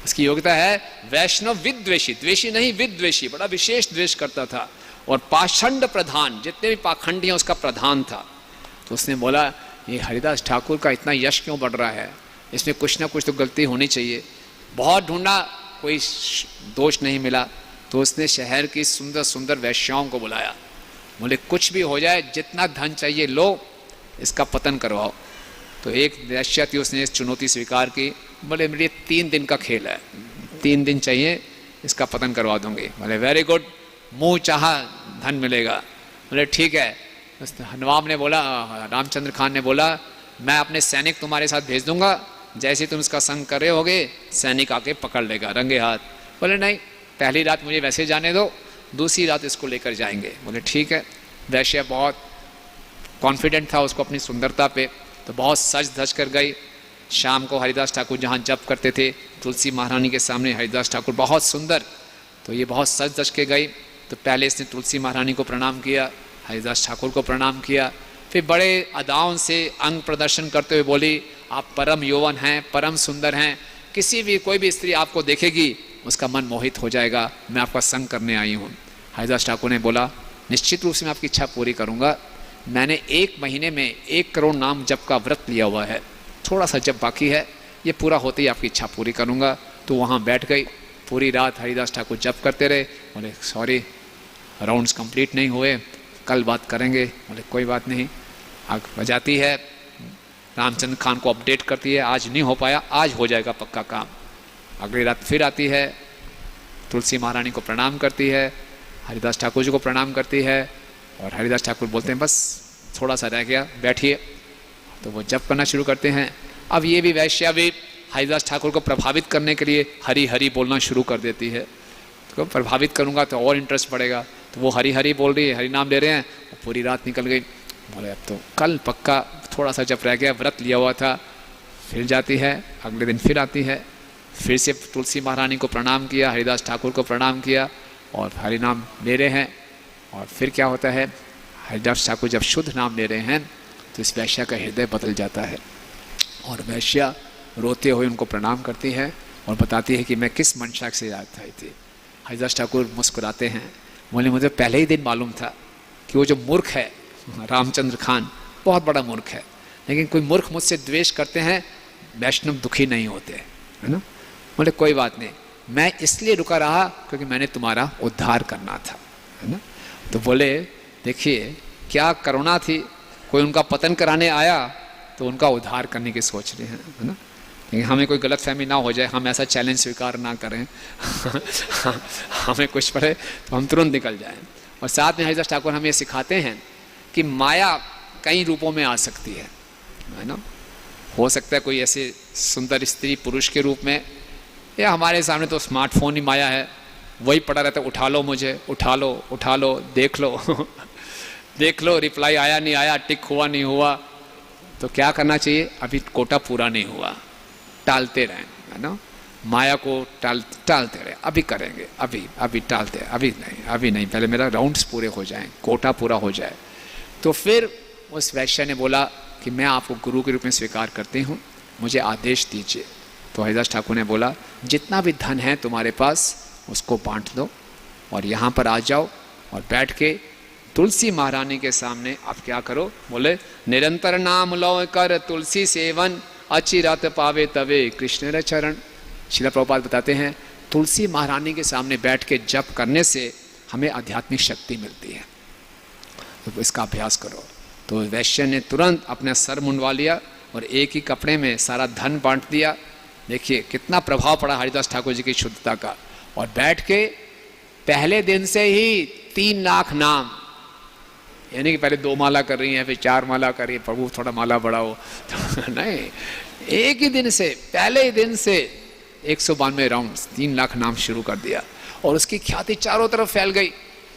उसकी योग्यता है वैष्णव विद्वेषी, द्वेषी नहीं विद्वेषी, बड़ा विशेष द्वेष करता था, और पाषांड प्रधान, जितने भी पाखंडी हैं उसका प्रधान था। तो उसने बोला ये हरिदास ठाकुर का इतना यश क्यों बढ़ रहा है, इसमें कुछ ना कुछ तो गलती होनी चाहिए। बहुत ढूंढा, कोई दोष नहीं मिला। तो उसने शहर की सुंदर सुंदर वैश्याओं को बुलाया, बोले कुछ भी हो जाए, जितना धन चाहिए लो, इसका पतन करवाओ। तो एक वैश्या थी, उसने इस चुनौती स्वीकार की, बोले मेरे 3 दिन का खेल है, 3 दिन चाहिए, इसका पतन करवा दूंगी। बोले वेरी गुड, मुँह चाहा धन मिलेगा। बोले ठीक है। नवाब ने बोला, रामचंद्र खान ने बोला, मैं अपने सैनिक तुम्हारे साथ भेज दूंगा, जैसे तुम इसका संग कर रहे होगे, सैनिक आके पकड़ लेगा रंगे हाथ। बोले नहीं, पहली रात मुझे वैसे जाने दो, दूसरी रात इसको लेकर जाएंगे। बोले ठीक है। वैश्या बहुत कॉन्फिडेंट था उसको अपनी सुंदरता पे, तो बहुत सज धज कर गई। शाम को हरिदास ठाकुर जहाँ जप करते थे, तुलसी महारानी के सामने हरिदास ठाकुर बहुत सुंदर, तो ये बहुत सज धज के गई। तो पहले इसने तुलसी महारानी को प्रणाम किया, हरिदास ठाकुर को प्रणाम किया, फिर बड़े अदाओं से अंग प्रदर्शन करते हुए बोली, आप परम यौवन हैं, परम सुंदर हैं, किसी भी कोई भी स्त्री आपको देखेगी उसका मन मोहित हो जाएगा, मैं आपका संग करने आई हूँ। हरिदास ठाकुर ने बोला, निश्चित रूप से मैं आपकी इच्छा पूरी करूँगा। मैंने 1 महीने में 1 करोड़ नाम जप का व्रत लिया हुआ है, थोड़ा सा जप बाकी है, ये पूरा होते ही आपकी इच्छा पूरी करूँगा। तो वहाँ बैठ गई, पूरी रात हरिदास ठाकुर जप करते रहे। बोले सॉरी, राउंड्स कंप्लीट नहीं हुए, कल बात करेंगे। बोले कोई बात नहीं। आग बजाती है, रामचंद्र खान को अपडेट करती है, आज नहीं हो पाया, आज हो जाएगा पक्का काम। अगली रात फिर आती है, तुलसी महारानी को प्रणाम करती है, हरिदास ठाकुर जी को प्रणाम करती है, और हरिदास ठाकुर बोलते हैं बस थोड़ा सा रह गया, बैठिए। तो वो जप करना शुरू करते हैं। अब ये भी वैश्या भी हरिदास ठाकुर को प्रभावित करने के लिए हरि हरि बोलना शुरू कर देती है। तो प्रभावित करूँगा तो और इंटरेस्ट बढ़ेगा, तो वो हरि हरि बोल रही है, हरि नाम ले रहे हैं। पूरी रात निकल गई। बोले अब तो कल पक्का, थोड़ा सा जब रह गया, व्रत लिया हुआ था। फिर जाती है, अगले दिन फिर आती है, फिर से तुलसी महारानी को प्रणाम किया, हरिदास ठाकुर को प्रणाम किया, और हरि नाम ले रहे हैं। और फिर क्या होता है, हरिदास ठाकुर जब शुद्ध नाम ले रहे हैं तो इस वैश्या का हृदय बदल जाता है, और वैश्या रोते हुए उनको प्रणाम करती है और बताती है कि मैं किस मंशा से आई थी। हरिदास ठाकुर मुस्कुराते हैं, बोले मुझे पहले ही दिन मालूम था कि वो जो मूर्ख है रामचंद्र खान, बहुत बड़ा मूर्ख है, लेकिन कोई मूर्ख मुझसे द्वेष करते हैं, वैष्णव दुखी नहीं होते, है ना। बोले कोई बात नहीं, मैं इसलिए रुका रहा क्योंकि मैंने तुम्हारा उद्धार करना था, है ना। तो बोले देखिए क्या करुणा थी, कोई उनका पतन कराने आया तो उनका उद्धार करने की सोच रहे हैं, है ना। लेकिन हमें कोई गलतफहमी ना हो जाए, हम ऐसा चैलेंज स्वीकार ना करें हमें कुछ पड़े तो हम तुरंत निकल जाएं। और साथ में हरिदास ठाकुर हमें सिखाते हैं कि माया कई रूपों में आ सकती है ना। हो सकता है कोई ऐसे सुंदर स्त्री पुरुष के रूप में, या हमारे सामने तो स्मार्टफोन ही माया है, वही पड़ा रहता है, उठा लो मुझे, उठा लो, देख लो देख लो, रिप्लाई आया नहीं आया, टिक हुआ नहीं हुआ, तो क्या करना चाहिए, अभी कोटा पूरा नहीं हुआ, टालते रहें, है ना। माया को टालते रहे, अभी करेंगे, अभी टालते, अभी नहीं, पहले मेरा राउंड्स पूरे हो जाएं, कोटा पूरा हो जाए। तो फिर उस वैश्य ने बोला कि मैं आपको गुरु के रूप में स्वीकार करती हूँ, मुझे आदेश दीजिए। तो हरिदास ठाकुर ने बोला जितना भी धन है तुम्हारे पास उसको बांट दो, और यहाँ पर आ जाओ और बैठ के तुलसी महारानी के सामने आप क्या करो, बोले निरंतर नाम लो कर तुलसी सेवन, अचिरात पावे तवे कृष्ण चरण। श्रील प्रभुपाद बताते हैं तुलसी महारानी के सामने बैठ के जप करने से हमें आध्यात्मिक शक्ति मिलती है, तो इसका अभ्यास करो। तो वैश्य ने तुरंत अपना सर मुंडवा लिया और एक ही कपड़े में सारा धन बांट दिया। देखिए कितना प्रभाव पड़ा हरिदास ठाकुर जी की शुद्धता का। और बैठ के पहले दिन से ही 3 लाख नाम, यानी कि पहले 2 माला कर रही हैं, फिर 4 माला कर रही है, प्रभु थोड़ा माला बढ़ाओ तो नहीं, एक ही दिन से, पहले ही दिन से 192 राउंड 3 लाख नाम शुरू कर दिया। और उसकी ख्याति चारों तरफ फैल गई।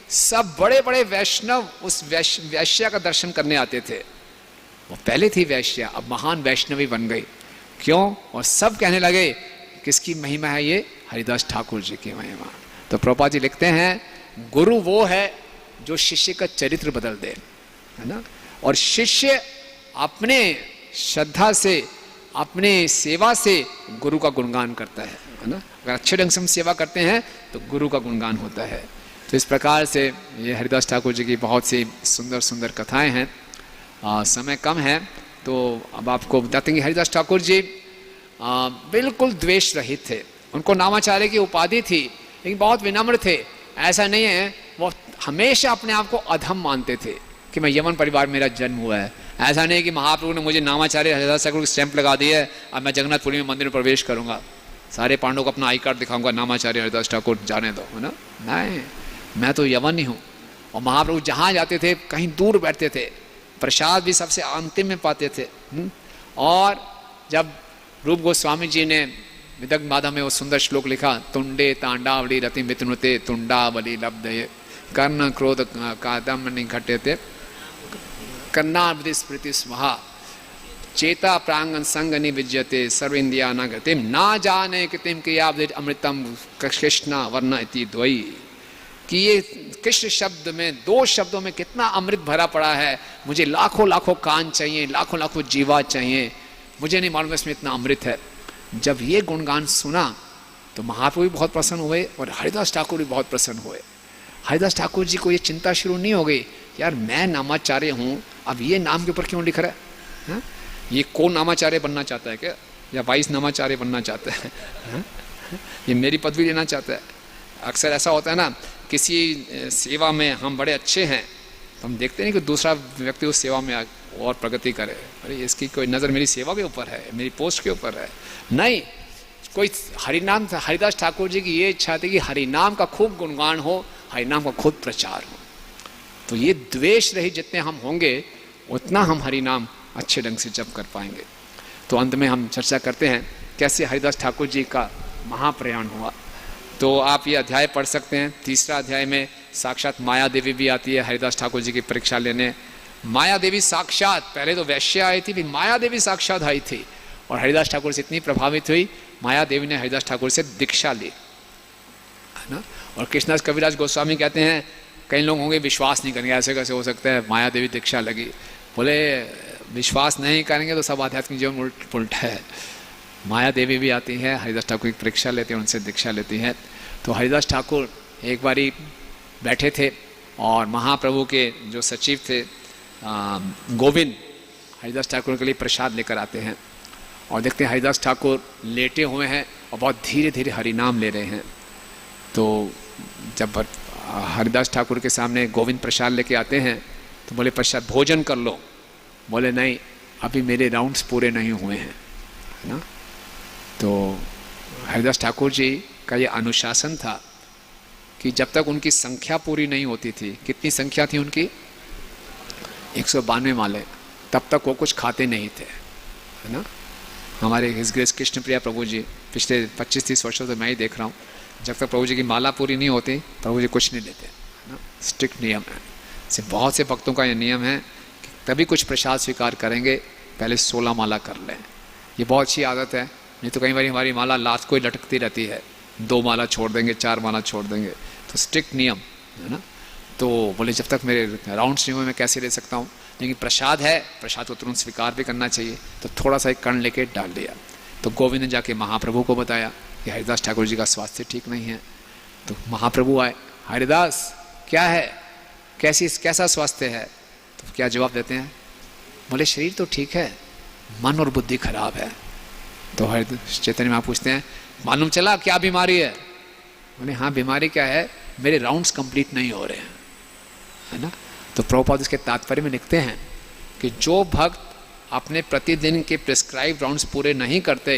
सब बड़े बड़े वैष्णव उस वैश्या का दर्शन करने आते थे। वो पहले थी वैश्या, अब महान वैष्णवी बन गई। क्यों? और सब कहने लगे किसकी महिमा है ये? हरिदास ठाकुर जी की महिमा। तो प्रभुपाद जी लिखते हैं गुरु वो है जो शिष्य का चरित्र बदल दे, है ना। और शिष्य अपने श्रद्धा से, अपने सेवा से गुरु का गुणगान करता है ना। अगर अच्छे ढंग से हम सेवा करते हैं तो गुरु का गुणगान होता है। तो इस प्रकार से ये हरिदास ठाकुर जी की बहुत सी सुंदर सुंदर कथाएं हैं। समय कम है तो अब आपको बताते हैं कि हरिदास ठाकुर जी बिल्कुल द्वेष रहित थे। उनको नामाचार्य की उपाधि थी, लेकिन बहुत विनम्र थे। ऐसा नहीं है, वो हमेशा अपने आप को अधम मानते थे कि मैं यमन परिवार में मेरा जन्म हुआ है। ऐसा नहीं कि महाप्रभु ने मुझे नामाचार्य हरिदास ठाकुर की स्टैंप लगा दी है, अब मैं जगन्नाथपुरी में मंदिर में प्रवेश करूंगा, सारे पांडवों को अपना आई कार्ड दिखाऊंगा, नामाचार्य हरिदास ठाकुर जाने दो, है ना। नहीं, मैं तो यवन ही हूँ। और महाप्रभु जहाँ जाते थे कहीं दूर बैठते थे, प्रसाद भी सबसे अंतिम में पाते थे। और जब रूप गोस्वामी जी ने विदग्ध माधव में वो सुंदर श्लोक लिखा, तुंडे तांडावली रति मितनुते तुंडावली लब्धये कर्ण क्रोध कादम निघटे थे कन्नावधि स्मृति स्महा चेता प्रांगन संग निविज्यते सर्व इंद्रिया न गतिम ना जाने कृतिम क्रियावधि अमृतम कृष्णा वर्ण इति द्वयी। कि ये कृष्ण शब्द में, 2 शब्दों में कितना अमृत भरा पड़ा है। मुझे लाखों लाखों कान चाहिए, लाखों लाखों जीवा चाहिए, मुझे नहीं मालूम इसमें इतना अमृत है। जब ये गुणगान सुना तो महाप्रभु भी बहुत प्रसन्न हुए और हरिदास ठाकुर भी बहुत प्रसन्न हुए। हरिदास ठाकुर जी को ये चिंता शुरू नहीं हो गई, यार मैं नामाचार्य हूँ, अब ये नाम के ऊपर क्यों लिख रहा है? हा? ये कौन नामाचार्य बनना चाहता है क्या, या वाइस नामाचार्य बनना चाहता है? हा? ये मेरी पदवी लेना चाहता है। अक्सर ऐसा होता है ना, किसी सेवा में हम बड़े अच्छे हैं तो हम देखते नहीं कि दूसरा व्यक्ति उस सेवा में और प्रगति करे, अरे इसकी कोई नज़र मेरी सेवा के ऊपर है, मेरी पोस्ट के ऊपर है। नहीं, कोई हरिनाम, हरिदास ठाकुर जी की ये इच्छा थी कि हरिनाम का खूब गुणगान हो, हरिनाम का खूब प्रचार हो। तो ये द्वेष रहित जितने हम होंगे उतना हम हरिनाम अच्छे ढंग से जप कर पाएंगे। तो अंत में हम चर्चा करते हैं कैसे हरिदास ठाकुर जी का महाप्रयाण हुआ। तो आप ये अध्याय पढ़ सकते हैं। 3रा अध्याय में साक्षात माया देवी भी आती है हरिदास ठाकुर जी की परीक्षा लेने। माया देवी साक्षात, पहले तो वैश्य आई थी, फिर माया देवी साक्षात आई थी और हरिदास ठाकुर से इतनी प्रभावित हुई, माया देवी ने हरिदास ठाकुर से दीक्षा ली, है ना। और कृष्णदास कविराज गोस्वामी कहते हैं, कई लोग होंगे विश्वास नहीं करेंगे, ऐसे कैसे हो सकता है, माया देवी दीक्षा लगी। बोले विश्वास नहीं करेंगे तो सब आध्यात्मिक जीवन उल्टा है। माया देवी भी आती है, हरिदास ठाकुर की परीक्षा लेती हैं, उनसे दीक्षा लेती हैं। तो हरिदास ठाकुर एक बारी बैठे थे और महाप्रभु के जो सचिव थे गोविंद हरिदास ठाकुर के लिए प्रसाद लेकर आते हैं और देखते हैं हरिदास ठाकुर लेटे हुए हैं और बहुत धीरे धीरे हरिनाम ले रहे हैं। तो जब हरिदास ठाकुर के सामने गोविंद प्रसाद लेके आते हैं तो बोले प्रसाद भोजन कर लो। बोले नहीं, अभी मेरे राउंड्स पूरे नहीं हुए हैं, है ना। तो हरिदास ठाकुर जी का ये अनुशासन था कि जब तक उनकी संख्या पूरी नहीं होती थी, कितनी संख्या थी उनकी, 192 माले, तब तक वो कुछ खाते नहीं थे, है ना। हमारे हिज ग्रेस कृष्णप्रिया प्रभु जी पिछले 25-30 वर्षों से मैं ही देख रहा हूँ, जब तक प्रभु जी की माला पूरी नहीं होती प्रभु जी कुछ नहीं लेते, है ना। स्ट्रिक्ट नियम है। सिर्फ बहुत से भक्तों का ये नियम है कि तभी कुछ प्रसाद स्वीकार करेंगे, पहले 16 माला कर लें। ये बहुत अच्छी आदत है, नहीं तो कई बार हमारी माला लात को ही लटकती रहती है, 2 माला छोड़ देंगे, 4 माला छोड़ देंगे। तो स्ट्रिक्ट नियम है ना। तो बोले जब तक मेरे राउंड्स नहीं हुए मैं कैसे ले सकता हूँ, लेकिन प्रसाद है, प्रसाद को तुरंत स्वीकार भी करना चाहिए। तो थोड़ा सा एक कण लेके डाल दिया। तो गोविंद ने जाके महाप्रभु को बताया कि हरिदास ठाकुर जी का स्वास्थ्य ठीक नहीं है। तो महाप्रभु आए, हरिदास क्या है, कैसा स्वास्थ्य है? तो क्या जवाब देते हैं? बोले शरीर तो ठीक है, मन और बुद्धि खराब है। तो हरिदास चैतन्य महाप्रभु पूछते हैं मालूम चला क्या बीमारी है? बोले हाँ, बीमारी क्या है, मेरे राउंड्स कंप्लीट नहीं हो रहे हैं, है ना। तो प्रभुपाद इसके तात्पर्य में लिखते हैं कि जो भक्त अपने प्रतिदिन के प्रिस्क्राइब राउंड्स पूरे नहीं करते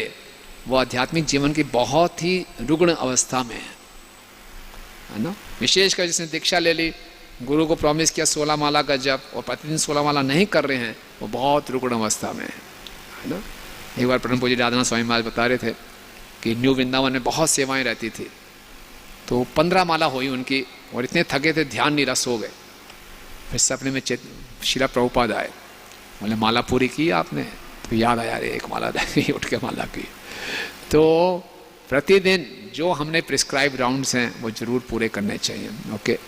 वो आध्यात्मिक जीवन की बहुत ही रुग्ण अवस्था में है ना। विशेषकर जिसने दीक्षा ले ली, गुरु को प्रॉमिस किया 16 माला का जप और प्रतिदिन 16 माला नहीं कर रहे हैं, वो बहुत रुग्ण अवस्था में है ना। एक बार परम पूज्य राधानाथ स्वामी महाराज बता रहे थे कि न्यू वृंदावन में बहुत सेवाएं रहती थी, तो 15 माला हुई उनकी और इतने थके थे ध्यान निरस हो गए। फिर सपने में शिला प्रभुपाद आए, बोले माला पूरी की आपने? तो याद आया, अरे एक माला रह गई, उठ के माला की। तो प्रतिदिन जो हमने प्रिस्क्राइब राउंड्स हैं वो जरूर पूरे करने चाहिए। ओके।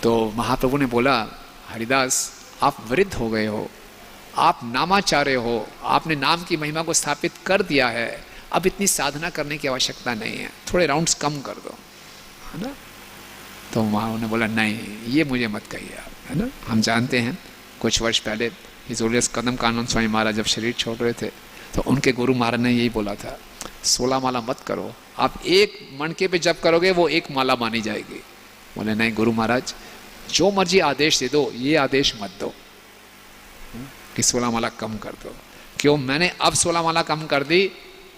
तो महाप्रभु ने बोला हरिदास आप वृद्ध हो गए हो, आप नामाचार्य हो, आपने नाम की महिमा को स्थापित कर दिया है, अब इतनी साधना करने की आवश्यकता नहीं है, थोड़े राउंड्स कम कर दो, है ना। तो वहाँ उन्होंने बोला नहीं, ये मुझे मत कहिए आप, है ना। हम जानते हैं कुछ वर्ष पहले हिज होलिनेस कदम कानन स्वामी महाराज जब शरीर छोड़ रहे थे तो उनके गुरु महाराज ने यही बोला था 16 माला मत करो, आप एक मणके पे जप करोगे वो 1 माला मानी जाएगी। बोले नहीं गुरु महाराज, जो मर्जी आदेश दे दो, ये आदेश मत दो कि 16 माला कम कर दो। क्यों? मैंने अब 16 माला कम कर दी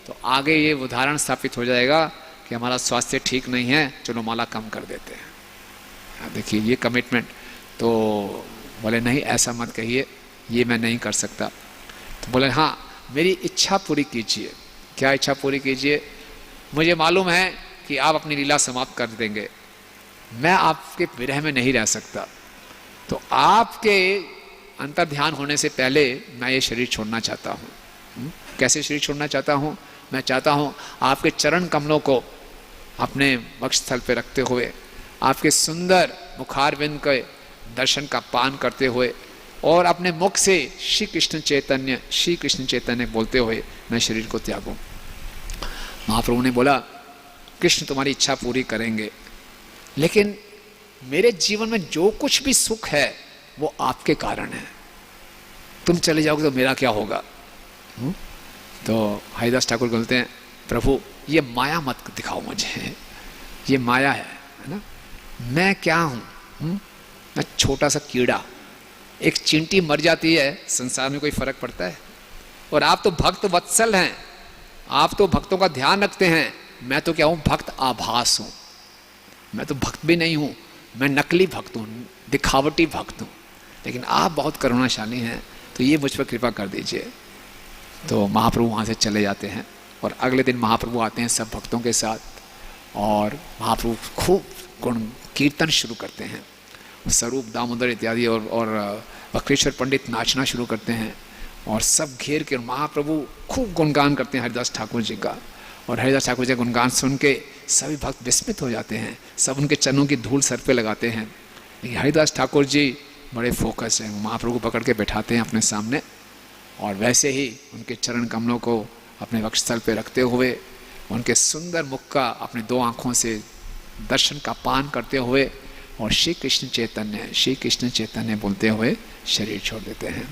तो आगे ये उदाहरण स्थापित हो जाएगा कि हमारा स्वास्थ्य ठीक नहीं है, चलो माला कम कर देते हैं। देखिए ये कमिटमेंट। तो बोले नहीं ऐसा मत कहिए, ये मैं नहीं कर सकता। तो बोले हाँ मेरी इच्छा पूरी कीजिए। क्या इच्छा पूरी कीजिए? मुझे मालूम है कि आप अपनी लीला समाप्त कर देंगे, मैं आपके विरह में नहीं रह सकता, तो आपके अंतर ध्यान होने से पहले मैं ये शरीर छोड़ना चाहता हूँ। कैसे शरीर छोड़ना चाहता हूँ? मैं चाहता हूँ आपके चरण कमलों को अपने वक्षस्थल पे रखते हुए आपके सुंदर मुखारविंद के दर्शन का पान करते हुए और अपने मुख से श्री कृष्ण चैतन्य बोलते हुए मैं शरीर को त्यागूं। महाप्रभु ने बोला, कृष्ण तुम्हारी इच्छा पूरी करेंगे, लेकिन मेरे जीवन में जो कुछ भी सुख है वो आपके कारण है। तुम चले जाओगे तो मेरा क्या होगा? तो हरिदास ठाकुर बोलते हैं, प्रभु ये माया मत दिखाओ मुझे, ये माया है ना। मैं क्या हूँ? मैं छोटा सा कीड़ा, एक चींटी मर जाती है, संसार में कोई फर्क पड़ता है? और आप तो भक्त वत्सल हैं, आप तो भक्तों का ध्यान रखते हैं। मैं तो क्या हूँ? भक्त आभास हूँ। मैं तो भक्त भी नहीं हूँ, मैं नकली भक्त हूँ, दिखावटी भक्त हूँ। लेकिन आप बहुत करुणाशाली हैं, तो ये मुझ पर कृपा कर दीजिए। तो महाप्रभु वहाँ से चले जाते हैं और अगले दिन महाप्रभु आते हैं सब भक्तों के साथ, और महाप्रभु खूब गुण कीर्तन शुरू करते हैं। स्वरूप दामोदर इत्यादि और वक्रेश्वर पंडित नाचना शुरू करते हैं, और सब घेर के महाप्रभु खूब गुणगान करते हैं हरिदास ठाकुर जी का। और हरिदास ठाकुर जी का गुणगान सुन के सभी भक्त विस्मित हो जाते हैं, सब उनके चरणों की धूल सर पे लगाते हैं। लेकिन हरिदास ठाकुर जी बड़े फोकस हैं, महाप्रभु को पकड़ के बैठाते हैं अपने सामने, और वैसे ही उनके चरण कमलों को अपने वक्षस्थल पे रखते हुए उनके सुंदर मुख का अपने दो आँखों से दर्शन का पान करते हुए और श्री कृष्ण चैतन्य बोलते हुए शरीर छोड़ देते हैं।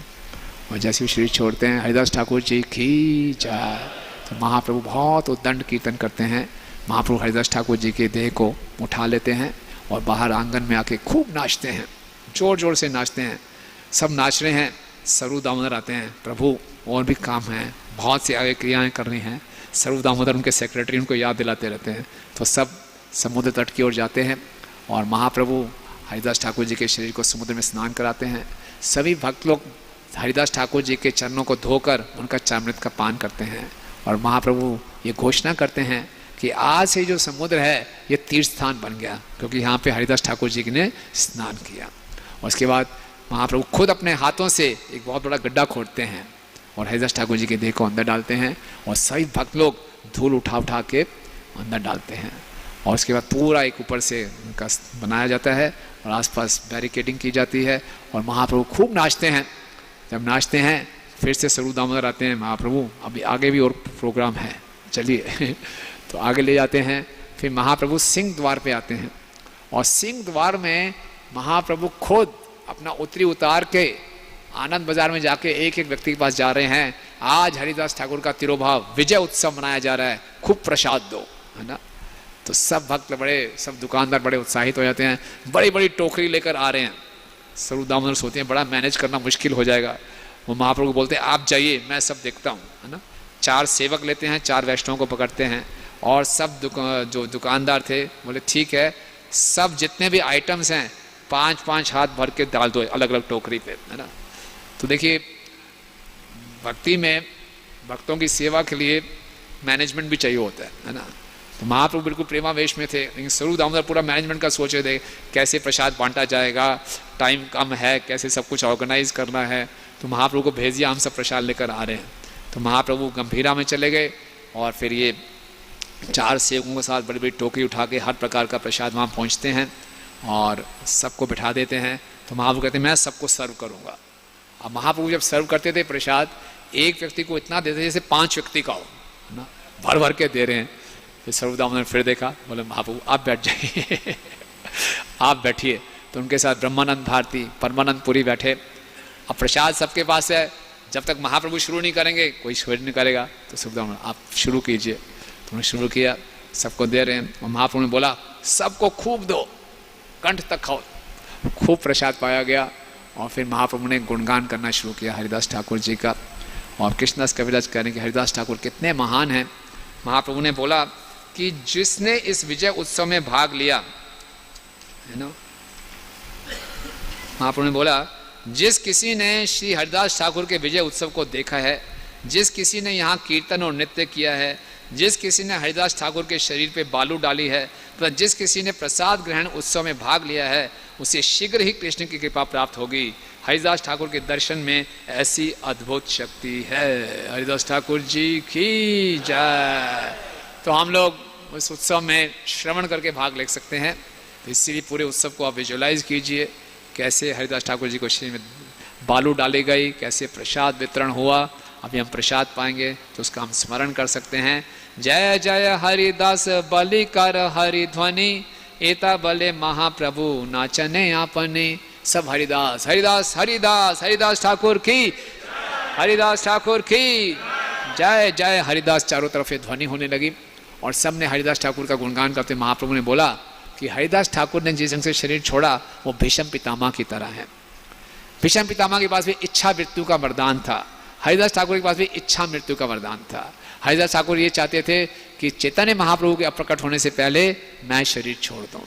और जैसे ही शरीर छोड़ते हैं, हरिदास ठाकुर जी की जय, तो महाप्रभु बहुत उद्दंड कीर्तन करते हैं। महाप्रभु हरिदास ठाकुर जी के देह को उठा लेते हैं और बाहर आंगन में आके खूब नाचते हैं, जोर जोर से नाचते हैं। सब नाच रहे हैं, स्वरूप दामोदर आते हैं, प्रभु और भी काम हैं, बहुत सी आगे क्रियाएँ करनी हैं। स्वरूप दामोदर उनके सेक्रेटरी उनको याद दिलाते रहते हैं। तो सब समुद्र तट की ओर जाते हैं और महाप्रभु हरिदास ठाकुर जी के शरीर को समुद्र में स्नान कराते हैं। सभी भक्त लोग हरिदास ठाकुर जी के चरणों को धोकर उनका चामृत का पान करते हैं, और महाप्रभु ये घोषणा करते हैं कि आज से जो समुद्र है ये तीर्थ स्थान बन गया, क्योंकि यहाँ पे हरिदास ठाकुर जी ने स्नान किया। और उसके बाद महाप्रभु खुद अपने हाथों से एक बहुत बड़ा गड्ढा खोदते हैं और हरिदास ठाकुर जी के देह को अंदर डालते हैं, और सभी भक्त लोग धूल उठा उठा के अंदर डालते हैं। और उसके बाद पूरा एक ऊपर से उनका बनाया जाता है और आसपास बैरिकेडिंग की जाती है, और महाप्रभु खूब नाचते हैं। जब नाचते हैं फिर से स्वरूप दामोदर आते हैं, महाप्रभु अभी आगे भी और प्रोग्राम है, चलिए तो आगे ले जाते हैं। फिर महाप्रभु सिंह द्वार पे आते हैं, और सिंह द्वार में महाप्रभु खुद अपना उत्तरी उतार के आनंद बाजार में जाके एक एक व्यक्ति के पास जा रहे हैं, आज हरिदास ठाकुर का तिरोभाव विजय उत्सव मनाया जा रहा है, खूब प्रसाद दो, है ना। तो सब भक्त सब दुकानदार बड़े उत्साहित हो जाते हैं, बड़ी बड़ी टोकरी लेकर आ रहे हैं। स्वरूप दामोदर सोचते हैं बड़ा मैनेज करना मुश्किल हो जाएगा। वो महाप्रभु को बोलते हैं आप जाइए, मैं सब देखता हूँ, है ना। 4 सेवक लेते हैं, 4 वैष्णवों को पकड़ते हैं, और सब जो दुकानदार थे बोले ठीक है, सब जितने भी आइटम्स हैं 5-5 हाथ भर के डाल दो अलग अलग टोकरी पे, है ना। तो देखिए भक्ति में भक्तों की सेवा के लिए मैनेजमेंट भी चाहिए होता है ना। तो महाप्रभु बिल्कुल प्रेमावेश में थे, लेकिन स्वरूप दामोदर पूरा मैनेजमेंट का सोच रहे थे, कैसे प्रसाद बांटा जाएगा, टाइम कम है, कैसे सब कुछ ऑर्गेनाइज करना है। तो महाप्रभु को भेज दिया, हम सब प्रसाद लेकर आ रहे हैं। तो महाप्रभु गंभीरा में चले गए, और फिर ये 4 सेवकों के साथ बड़ी बड़ी टोकरी उठा के हर प्रकार का प्रसाद वहाँ पहुँचते हैं और सबको बिठा देते हैं। तो महाप्रभु कहते हैं मैं सबको सर्व करूँगा। अब महाप्रभु जब सर्व करते थे प्रसाद, एक व्यक्ति को इतना देते जैसे 5 व्यक्ति का हो, है ना, भर भर के दे रहे हैं। फिर स्वरूप दामोदर ने फिर देखा, बोले महाप्रभु आप बैठ जाइए आप बैठिए। तो उनके साथ ब्रह्मानंद भारती, परमानंद पुरी बैठे। अब प्रसाद सबके पास है, जब तक महाप्रभु शुरू नहीं करेंगे कोई शुरू नहीं करेगा। तो स्वरूप दामोदर आप शुरू कीजिए। तो उन्होंने शुरू किया, सबको दे रहे हैं, और महाप्रभु ने बोला सबको खूब दो, कंठ तक खाओ। खूब प्रसाद पाया गया, और फिर महाप्रभु ने गुणगान करना शुरू किया हरिदास ठाकुर जी का। और कृष्णदास कविराज कह रहे हैं कि हरिदास ठाकुर कितने महान हैं। महाप्रभु ने बोला कि जिसने इस विजय उत्सव में भाग लिया, है ना, महाप्रभु ने बोला जिस किसी ने श्री हरिदास ठाकुर के विजय उत्सव को देखा है, जिस किसी ने यहाँ कीर्तन और नृत्य किया है, जिस किसी ने हरिदास ठाकुर के शरीर पे बालू डाली है, तो जिस किसी ने प्रसाद ग्रहण उत्सव में भाग लिया है, उसे शीघ्र ही कृष्ण की कृपा प्राप्त होगी। हरिदास ठाकुर के दर्शन में ऐसी अद्भुत शक्ति है। हरिदास ठाकुर जी की जय। तो हम लोग उस उत्सव में श्रवण करके भाग ले सकते हैं। तो इससे भी पूरे उत्सव को आप विजुअलाइज कीजिए, कैसे हरिदास ठाकुर जी को शरीर में बालू डाली गई, कैसे प्रसाद वितरण हुआ। अभी हम प्रसाद पाएंगे तो उसका हम स्मरण कर सकते हैं। जय जय हरिदास बलि कर हरि ध्वनि, एता बले महाप्रभु नाचने आपने। सब हरिदास हरिदास हरिदास हरिदास ठाकुर की, हरिदास ठाकुर की जय जय। हरिदास चारों तरफ ये ध्वनि होने लगी और सब ने हरिदास ठाकुर का गुणगान करते। महाप्रभु ने बोला कि हरिदास ठाकुर ने जिस ढंग से शरीर छोड़ा वो भीष्म पितामह की तरह है। भीष्म पितामह के पास भी इच्छा मृत्यु का वरदान था, हरिदास ठाकुर के पास भी इच्छा मृत्यु का वरदान था। हरिदास ठाकुर ये चाहते थे कि चैतन्य महाप्रभु के अप्रकट होने से पहले मैं शरीर छोड़ दूं,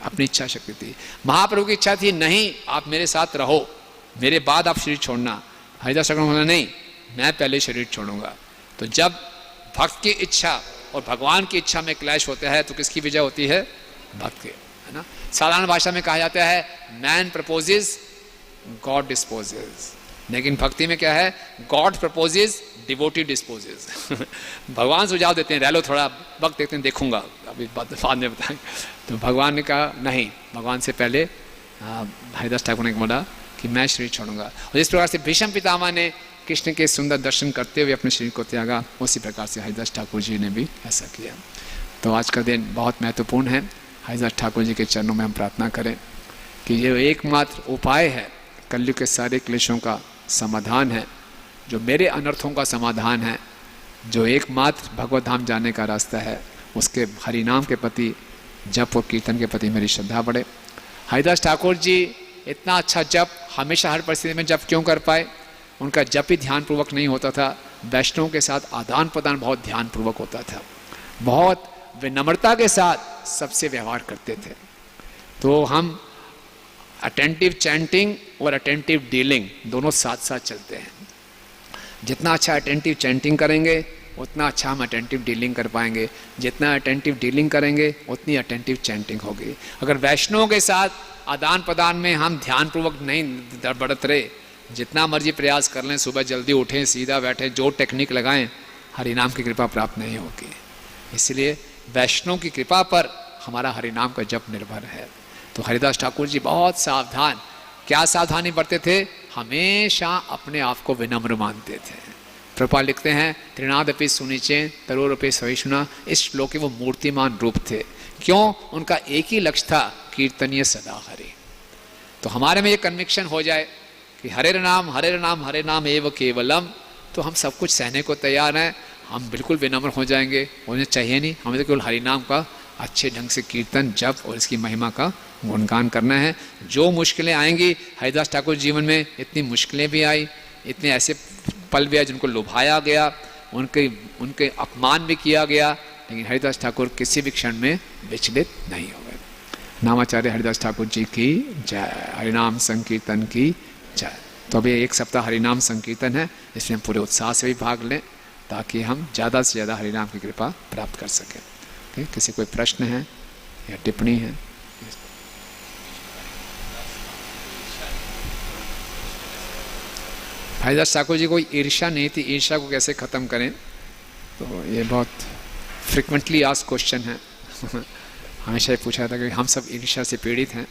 अपनी इच्छा शक्ति थी। महाप्रभु की इच्छा थी नहीं आप मेरे साथ रहो, मेरे बाद आप शरीर छोड़ना। हरिदास ठाकुर बोला नहीं, मैं पहले शरीर छोड़ूंगा। तो जब भक्त की इच्छा और भगवान की इच्छा में क्लैश होता है तो किसकी विजय होती है? भक्त की, है ना। साधारण भाषा में कहा जाता है मैन प्रपोजेस गॉड डिस्पोजेस, लेकिन भक्ति में क्या है? God proposes devotee dispossess. भगवान सुझाव देते हैं रह लो थोड़ा वक्त, देखते हैं देखूंगा, अभी बाद में बताएं। तो भगवान ने कहा नहीं, भगवान से पहले हरिदास ठाकुर ने बोला कि मैं शरीर छोड़ूंगा। और जिस प्रकार से भीष्म पितामह ने कृष्ण के सुंदर दर्शन करते हुए अपने शरीर को त्यागा, उसी प्रकार से हरिदास ठाकुर जी ने भी ऐसा किया। तो आज का दिन बहुत महत्वपूर्ण है। हरिदास ठाकुर जी के चरणों में हम प्रार्थना करें कि ये एकमात्र उपाय है, कलयुग के सारे क्लेशों का समाधान है, जो मेरे अनर्थों का समाधान है, जो एकमात्र भगवत धाम जाने का रास्ता है। उसके हरिनाम के प्रति, जप और कीर्तन के प्रति मेरी श्रद्धा बढ़े। हरिदास ठाकुर जी इतना अच्छा जप हमेशा हर परिस्थिति में जप क्यों कर पाए? उनका जप ही ध्यानपूर्वक नहीं होता था, वैष्णवों के साथ आदान प्रदान बहुत ध्यानपूर्वक होता था, बहुत विनम्रता के साथ सबसे व्यवहार करते थे। तो हम अटेंटिव चैंटिंग और अटेंटिव डीलिंग दोनों साथ साथ चलते हैं। जितना अच्छा अटेंटिव चैंटिंग करेंगे उतना अच्छा हम अटेंटिव डीलिंग कर पाएंगे, जितना अटेंटिव डीलिंग करेंगे उतनी अटेंटिव चैंटिंग होगी। अगर वैष्णवों के साथ आदान प्रदान में हम ध्यानपूर्वक नहीं बढ़त रहे, जितना मर्जी प्रयास कर लें, सुबह जल्दी उठें, सीधा बैठें, जो टेक्निक लगाएं, हरिनाम की कृपा प्राप्त नहीं होगी। इसलिए वैष्णव की कृपा पर हमारा हरिनाम का जप निर्भर है। तो हरिदास ठाकुर जी बहुत सावधान, क्या सावधानी बरते थे? हमेशा अपने आप को विनम्र मानते थे। प्रभुपाद लिखते हैं त्रिनादपि सुनिचे तरोरपि सहिष्णुना, इस श्लोक के वो मूर्तिमान रूप थे। क्यों? उनका एक ही लक्ष्य था, कीर्तनीय सदा हरि। तो हमारे में ये कन्विक्शन हो जाए कि हरे नाम हरे नाम हरे नाम एव केवलम, तो हम सब कुछ सहने को तैयार हैं, हम बिल्कुल विनम्र हो जाएंगे। उन्हें चाहिए नहीं, हमें तो केवल हरिनाम का अच्छे ढंग से कीर्तन जप और इसकी महिमा का गुणगान करना है। जो मुश्किलें आएंगी, हरिदास ठाकुर जीवन में इतनी मुश्किलें भी आई, इतने ऐसे पल भी आए जिनको लुभाया गया, उनके अपमान भी किया गया, लेकिन हरिदास ठाकुर किसी भी क्षण में विचलित नहीं हो गए। नामाचार्य हरिदास ठाकुर जी की जय, हरिनाम संकीर्तन की जय। तो अभी एक सप्ताह हरिनाम संकीर्तन है, इसमें पूरे उत्साह से भी भाग लें ताकि हम ज़्यादा से ज़्यादा हरिनाम की कृपा प्राप्त कर सकें। किसी कोई प्रश्न है या टिप्पणी है? हरिदास ठाकुर जी कोई ईर्ष्या नहीं थी, ईर्ष्या को कैसे ख़त्म करें? तो ये बहुत फ्रिक्वेंटली आस्क्ड क्वेश्चन है। हमेशा ये पूछा था कि हम सब ईर्ष्या से पीड़ित हैं,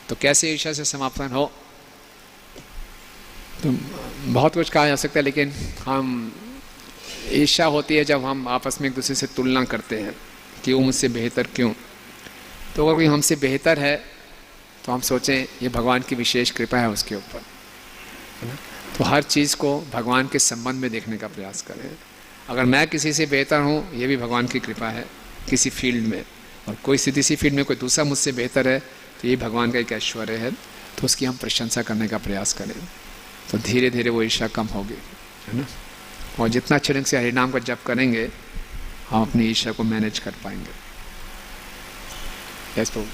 तो कैसे ईर्ष्या से समापन हो? तो बहुत कुछ कहा जा सकता है, लेकिन हम ईर्ष्या होती है जब हम आपस में एक दूसरे से तुलना करते हैं कि वो मुझसे बेहतर क्यों। तो अगर कोई हमसे बेहतर है तो हम सोचें ये भगवान की विशेष कृपा है उसके ऊपर, है ना। तो हर चीज़ को भगवान के संबंध में देखने का प्रयास करें। अगर मैं किसी से बेहतर हूँ, ये भी भगवान की कृपा है किसी फील्ड में, और कोई किसी फील्ड में कोई दूसरा मुझसे बेहतर है तो ये भगवान का एक ऐश्वर्य है, तो उसकी हम प्रशंसा करने का प्रयास करें। तो धीरे धीरे वो ईर्ष्या कम होगी, है ना। और जितना अच्छे ढंग से हरिनाम का जप करेंगे, हम अपनी ईर्ष्या को मैनेज कर पाएंगे। यस प्रभु।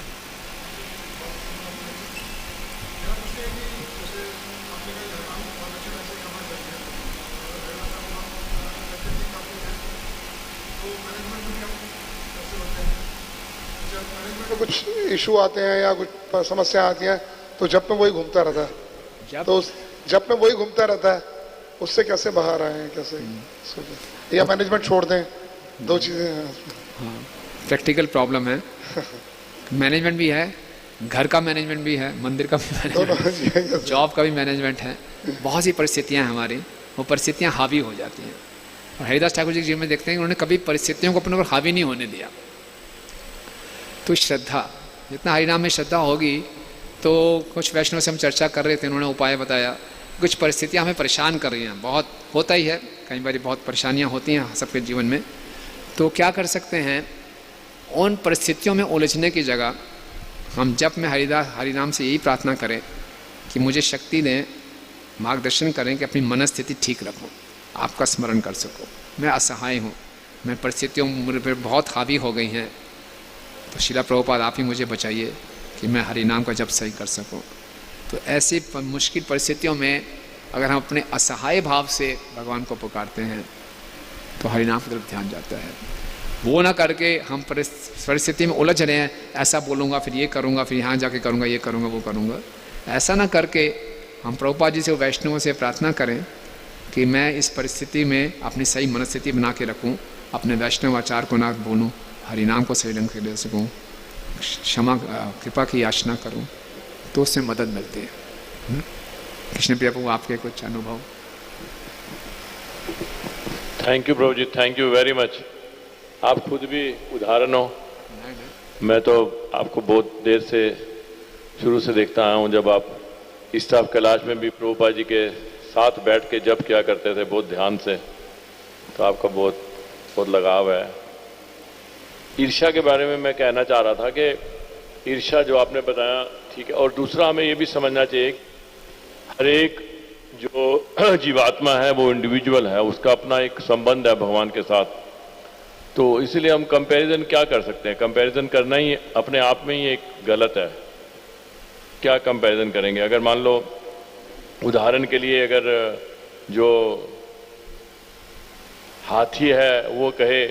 कुछ इशू आते हैं या कुछ समस्या आती है तो जब में वही घूमता रहता है, तो जब में वही घूमता रहता है, उससे कैसे बाहर आए, कैसे या मैनेजमेंट छोड़ दें, दो चीजें। हाँ, प्रैक्टिकल प्रॉब्लम है। मैनेजमेंट भी है, घर का मैनेजमेंट भी है, मंदिर का भी मैनेजमेंट, जॉब का भी मैनेजमेंट है। बहुत सी परिस्थितियाँ हैं हमारी, वो परिस्थितियाँ हावी हो जाती हैं। और हरिदास ठाकुर जी के जीवन में देखते हैं कि उन्होंने कभी परिस्थितियों को अपने ऊपर हावी नहीं होने दिया। तो श्रद्धा, जितना हरिनाम में श्रद्धा होगी, तो कुछ वैष्णव से हम चर्चा कर रहे थे, उन्होंने उपाय बताया। कुछ परिस्थितियाँ हमें परेशान कर रही हैं, बहुत होता ही है, कई बार बहुत परेशानियाँ होती हैं सबके जीवन में। तो क्या कर सकते हैं, उन परिस्थितियों में उलझने की जगह हम जप में हरिनाम से यही प्रार्थना करें कि मुझे शक्ति दें, मार्गदर्शन करें कि अपनी मनस्थिति ठीक रखूं, आपका स्मरण कर सकूं। मैं असहाय हूं, मैं परिस्थितियों मेरे पर बहुत हावी हो गई हैं, तो शिला प्रभुपाद आप ही मुझे बचाइए कि मैं हरिनाम का जप सही कर सकूं। तो ऐसी मुश्किल परिस्थितियों में अगर हम अपने असहाय भाव से भगवान को पुकारते हैं तो हरिनाम की तरफ ध्यान जाता है। वो ना करके हम परिस्थिति में उलझ रहे हैं, ऐसा बोलूँगा फिर ये करूँगा, फिर यहाँ जाके करूँगा, ये करूँगा, वो करूँगा, ऐसा ना करके हम प्रभुपाद जी से, वैष्णवों से प्रार्थना करें कि मैं इस परिस्थिति में अपनी सही मनस्थिति बना के रखूं, अपने वैष्णव आचार को ना भूलूं, हरिनाम को सही ढंग से ले सकूं, क्षमा कृपा की याचना करूं, तो उससे मदद मिलती है। कृष्ण प्रिया प्रभु, आपके कुछ अनुभव? थैंक यू प्रभु जी, थैंक यू वेरी मच। आप खुद भी उदाहरण हो। मैं तो आपको बहुत देर से शुरू से देखता आया हूँ, जब आप स्टाफ कैलाश में भी प्रभुपाद जी के साथ बैठ के जप किया करते थे बहुत ध्यान से, तो आपका बहुत बहुत लगाव है। ईर्ष्या के बारे में मैं कहना चाह रहा था कि ईर्ष्या जो आपने बताया ठीक है, और दूसरा हमें ये भी समझना चाहिए हर एक जो जीवात्मा है वो इंडिविजुअल है, उसका अपना एक संबंध है भगवान के साथ। तो इसीलिए हम कंपैरिजन क्या कर सकते हैं, कंपैरिजन करना ही अपने आप में ही एक गलत है। क्या कंपैरिजन करेंगे? अगर मान लो उदाहरण के लिए अगर जो हाथी है वो कहे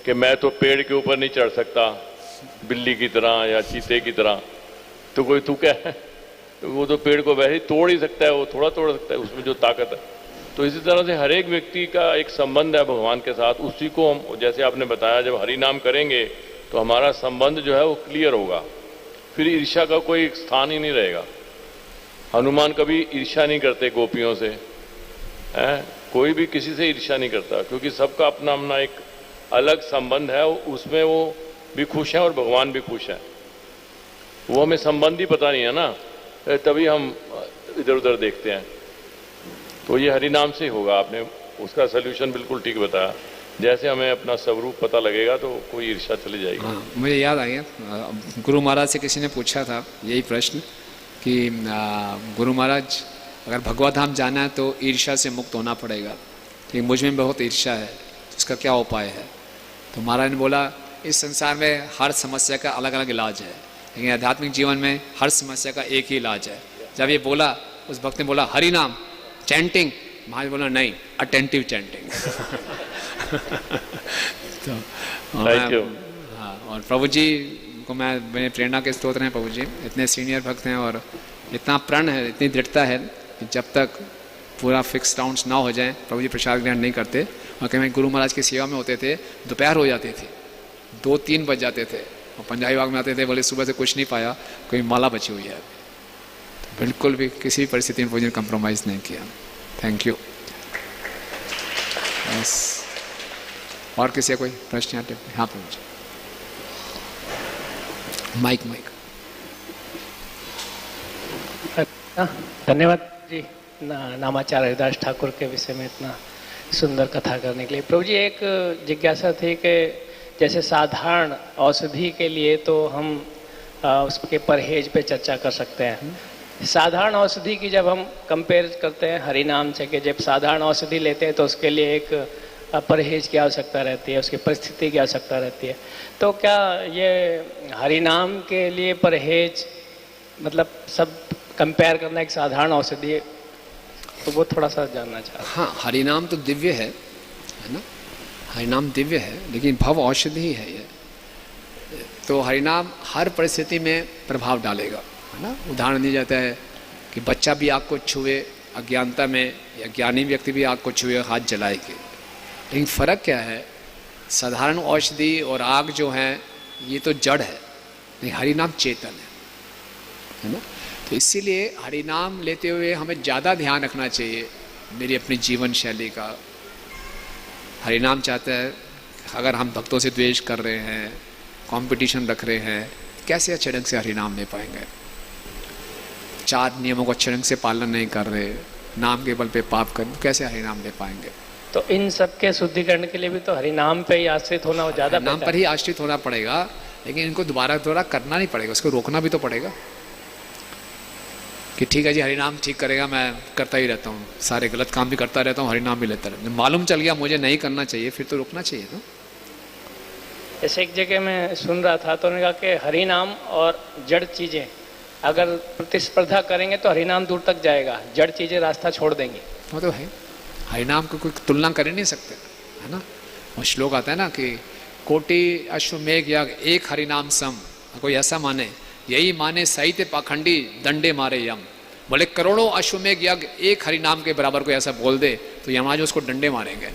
कि मैं तो पेड़ के ऊपर नहीं चढ़ सकता बिल्ली की तरह या चीते की तरह, तो कोई तू क्या है, वो तो पेड़ को वैसे ही तोड़ ही सकता है, वो थोड़ा तोड़ सकता है, उसमें जो ताकत है। तो इसी तरह से हर एक व्यक्ति का एक संबंध है भगवान के साथ, उसी को हम, जैसे आपने बताया, जब हरि नाम करेंगे तो हमारा संबंध जो है वो क्लियर होगा, फिर ईर्ष्या का कोई स्थान ही नहीं रहेगा। हनुमान कभी ईर्ष्या नहीं करते गोपियों से, है कोई भी किसी से ईर्ष्या नहीं करता, क्योंकि सबका अपना अपना एक अलग संबंध है, उसमें वो भी खुश हैं और भगवान भी खुश हैं। वो हमें संबंध ही पता नहीं है ना, तभी हम इधर उधर देखते हैं। तो ये हरि नाम से होगा, आपने उसका सल्यूशन बिल्कुल ठीक बताया। जैसे हमें अपना स्वरूप पता लगेगा तो कोई ईर्ष्या चली जाएगी। हाँ, मुझे याद आ गया, गुरु महाराज से किसी ने पूछा था यही प्रश्न कि गुरु महाराज अगर भगवत धाम जाना है तो ईर्ष्या से मुक्त होना पड़ेगा, कि मुझ में बहुत ईर्ष्या है, इसका क्या उपाय है? तो महाराज ने बोला, इस संसार में हर समस्या का अलग अलग इलाज है, लेकिन आध्यात्मिक जीवन में हर समस्या का एक ही इलाज है। जब ये बोला, उस भक्त ने बोला हरि नाम चैंटिंग, महाराज बोला नहीं, अटेंटिव चैंटिंग। तो हाँ, और प्रभु जी को मेरे प्रेरणा के स्रोत हैं। प्रभु जी इतने सीनियर भक्त हैं और इतना प्रण है, इतनी दृढ़ता है कि जब तक पूरा फिक्स राउंड्स ना हो जाए प्रभु जी प्रसाद ग्रहण नहीं करते। और कहीं गुरु महाराज की सेवा में होते थे, दोपहर हो जाती थी, 2-3 बज जाते थे, और पंजाबी बाग में आते थे, बोले सुबह से कुछ नहीं पाया, कोई माला बची हुई है। तो बिल्कुल भी किसी भी परिस्थिति में प्रभु जी ने कंप्रोमाइज़ नहीं किया। Thank you. बस और किसी कोई प्रश्न? यहाँ पे मुझे माइक धन्यवाद जी नामाचार्य हरिदास ठाकुर के विषय में इतना सुंदर कथा करने के लिए। प्रभु जी एक जिज्ञासा थी कि जैसे साधारण औषधि के लिए तो हम उसके परहेज पे चर्चा कर सकते हैं। साधारण औषधि की जब हम कंपेयर करते हैं हरि नाम से, कि जब साधारण औषधि लेते हैं तो उसके लिए एक परहेज की आवश्यकता रहती है, उसकी परिस्थिति की आवश्यकता रहती है। तो क्या ये हरि नाम के लिए परहेज मतलब सब कंपेयर करना एक साधारण औषधि है, तो वो थोड़ा सा जानना चाहते हैं। हाँ, हरि नाम तो दिव्य है ना, हरि नाम दिव्य है, लेकिन भव औषधि है ये। तो हरि नाम हर परिस्थिति में प्रभाव डालेगा, है ना। उदाहरण दिया जाता है कि बच्चा भी आग को छुए अज्ञानता में, या ज्ञानी व्यक्ति भी आग को छुए हाथ जलाए के। लेकिन फ़र्क क्या है, साधारण औषधि और आग जो है ये तो जड़ है, नहीं, हरि नाम चेतन है ना। तो इसीलिए हरि नाम लेते हुए हमें ज़्यादा ध्यान रखना चाहिए मेरी अपनी जीवन शैली का। हरि नाम चाहता है, अगर हम भक्तों से द्वेष कर रहे हैं, कंपटीशन रख रहे हैं, कैसे अच्छे ढंग से हरि नाम ले पाएंगे? 4 नियमों को अच्छे ढंग से पालन नहीं कर रहे, नाम के बल पे पाप कर, कैसे हरि नाम ले पाएंगे? तो इन सब के शुद्धिकरण के लिए भी तो हरि नाम पे ही आश्रित होना ज़्यादा नाम पर ही आश्रित होना पड़ेगा, लेकिन इनको दोबारा करना नहीं पड़ेगा, उसको रोकना भी तो पड़ेगा कि ठीक है जी, हरि नाम ठीक करेगा, मैं करता ही रहता हूँ, सारे गलत काम भी करता रहता हूँ, हरि नाम भी लेता रहता हूँ। मालूम चल गया मुझे नहीं करना चाहिए, फिर तो रोकना चाहिए ना। ऐसे एक जगह मैं सुन रहा था तो उन्होंने कहा कि हरि नाम और जड़ चीज़ें अगर प्रतिस्पर्धा करेंगे तो हरि नाम दूर तक जाएगा, जड़ चीज़ें रास्ता छोड़ देंगी। वो तो है, हरि नाम को कोई तुलना कर ही नहीं सकते, है ना। वो श्लोक आता है ना कि कोटि अश्वमेघ याग एक हरि नाम सम, कोई ऐसा माने, यही माने साहित्य पाखंडी दंडे मारे यम। बोले करोड़ों अश्वमेघ यज्ञ एक हरि नाम के बराबर कोई ऐसा बोल दे तो यमराज उसको डंडे मारेंगे।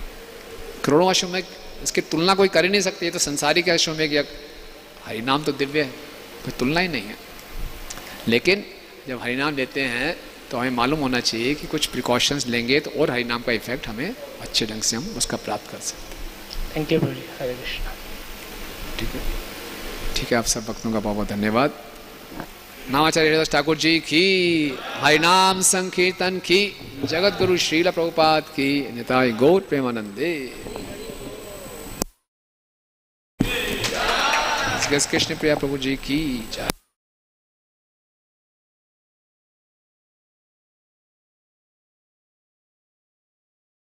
करोड़ों अश्वमेघ, इसकी तुलना कोई कर ही नहीं सकती है। तो संसारिक अश्वमेघ यज्ञ, हरि नाम तो दिव्य है, कोई तुलना ही नहीं है। लेकिन जब हरि नाम लेते हैं तो हमें मालूम होना चाहिए कि कुछ प्रिकॉशंस लेंगे तो और हरि नाम का इफेक्ट हमें अच्छे ढंग से हम उसका प्राप्त कर सकते हैं। थैंक यू प्रभु जी, हरे कृष्णा। ठीक है, ठीक है, आप सब भक्तों का बहुत बहुत धन्यवाद। नामाचार्य हरिदास ठाकुर जी की, हरिनाम संकीर्तन की, जगत गुरु श्रील प्रभुपाद की, निताय गौर प्रेमानंदे। कृष्ण प्रिया प्रभु जी की जय।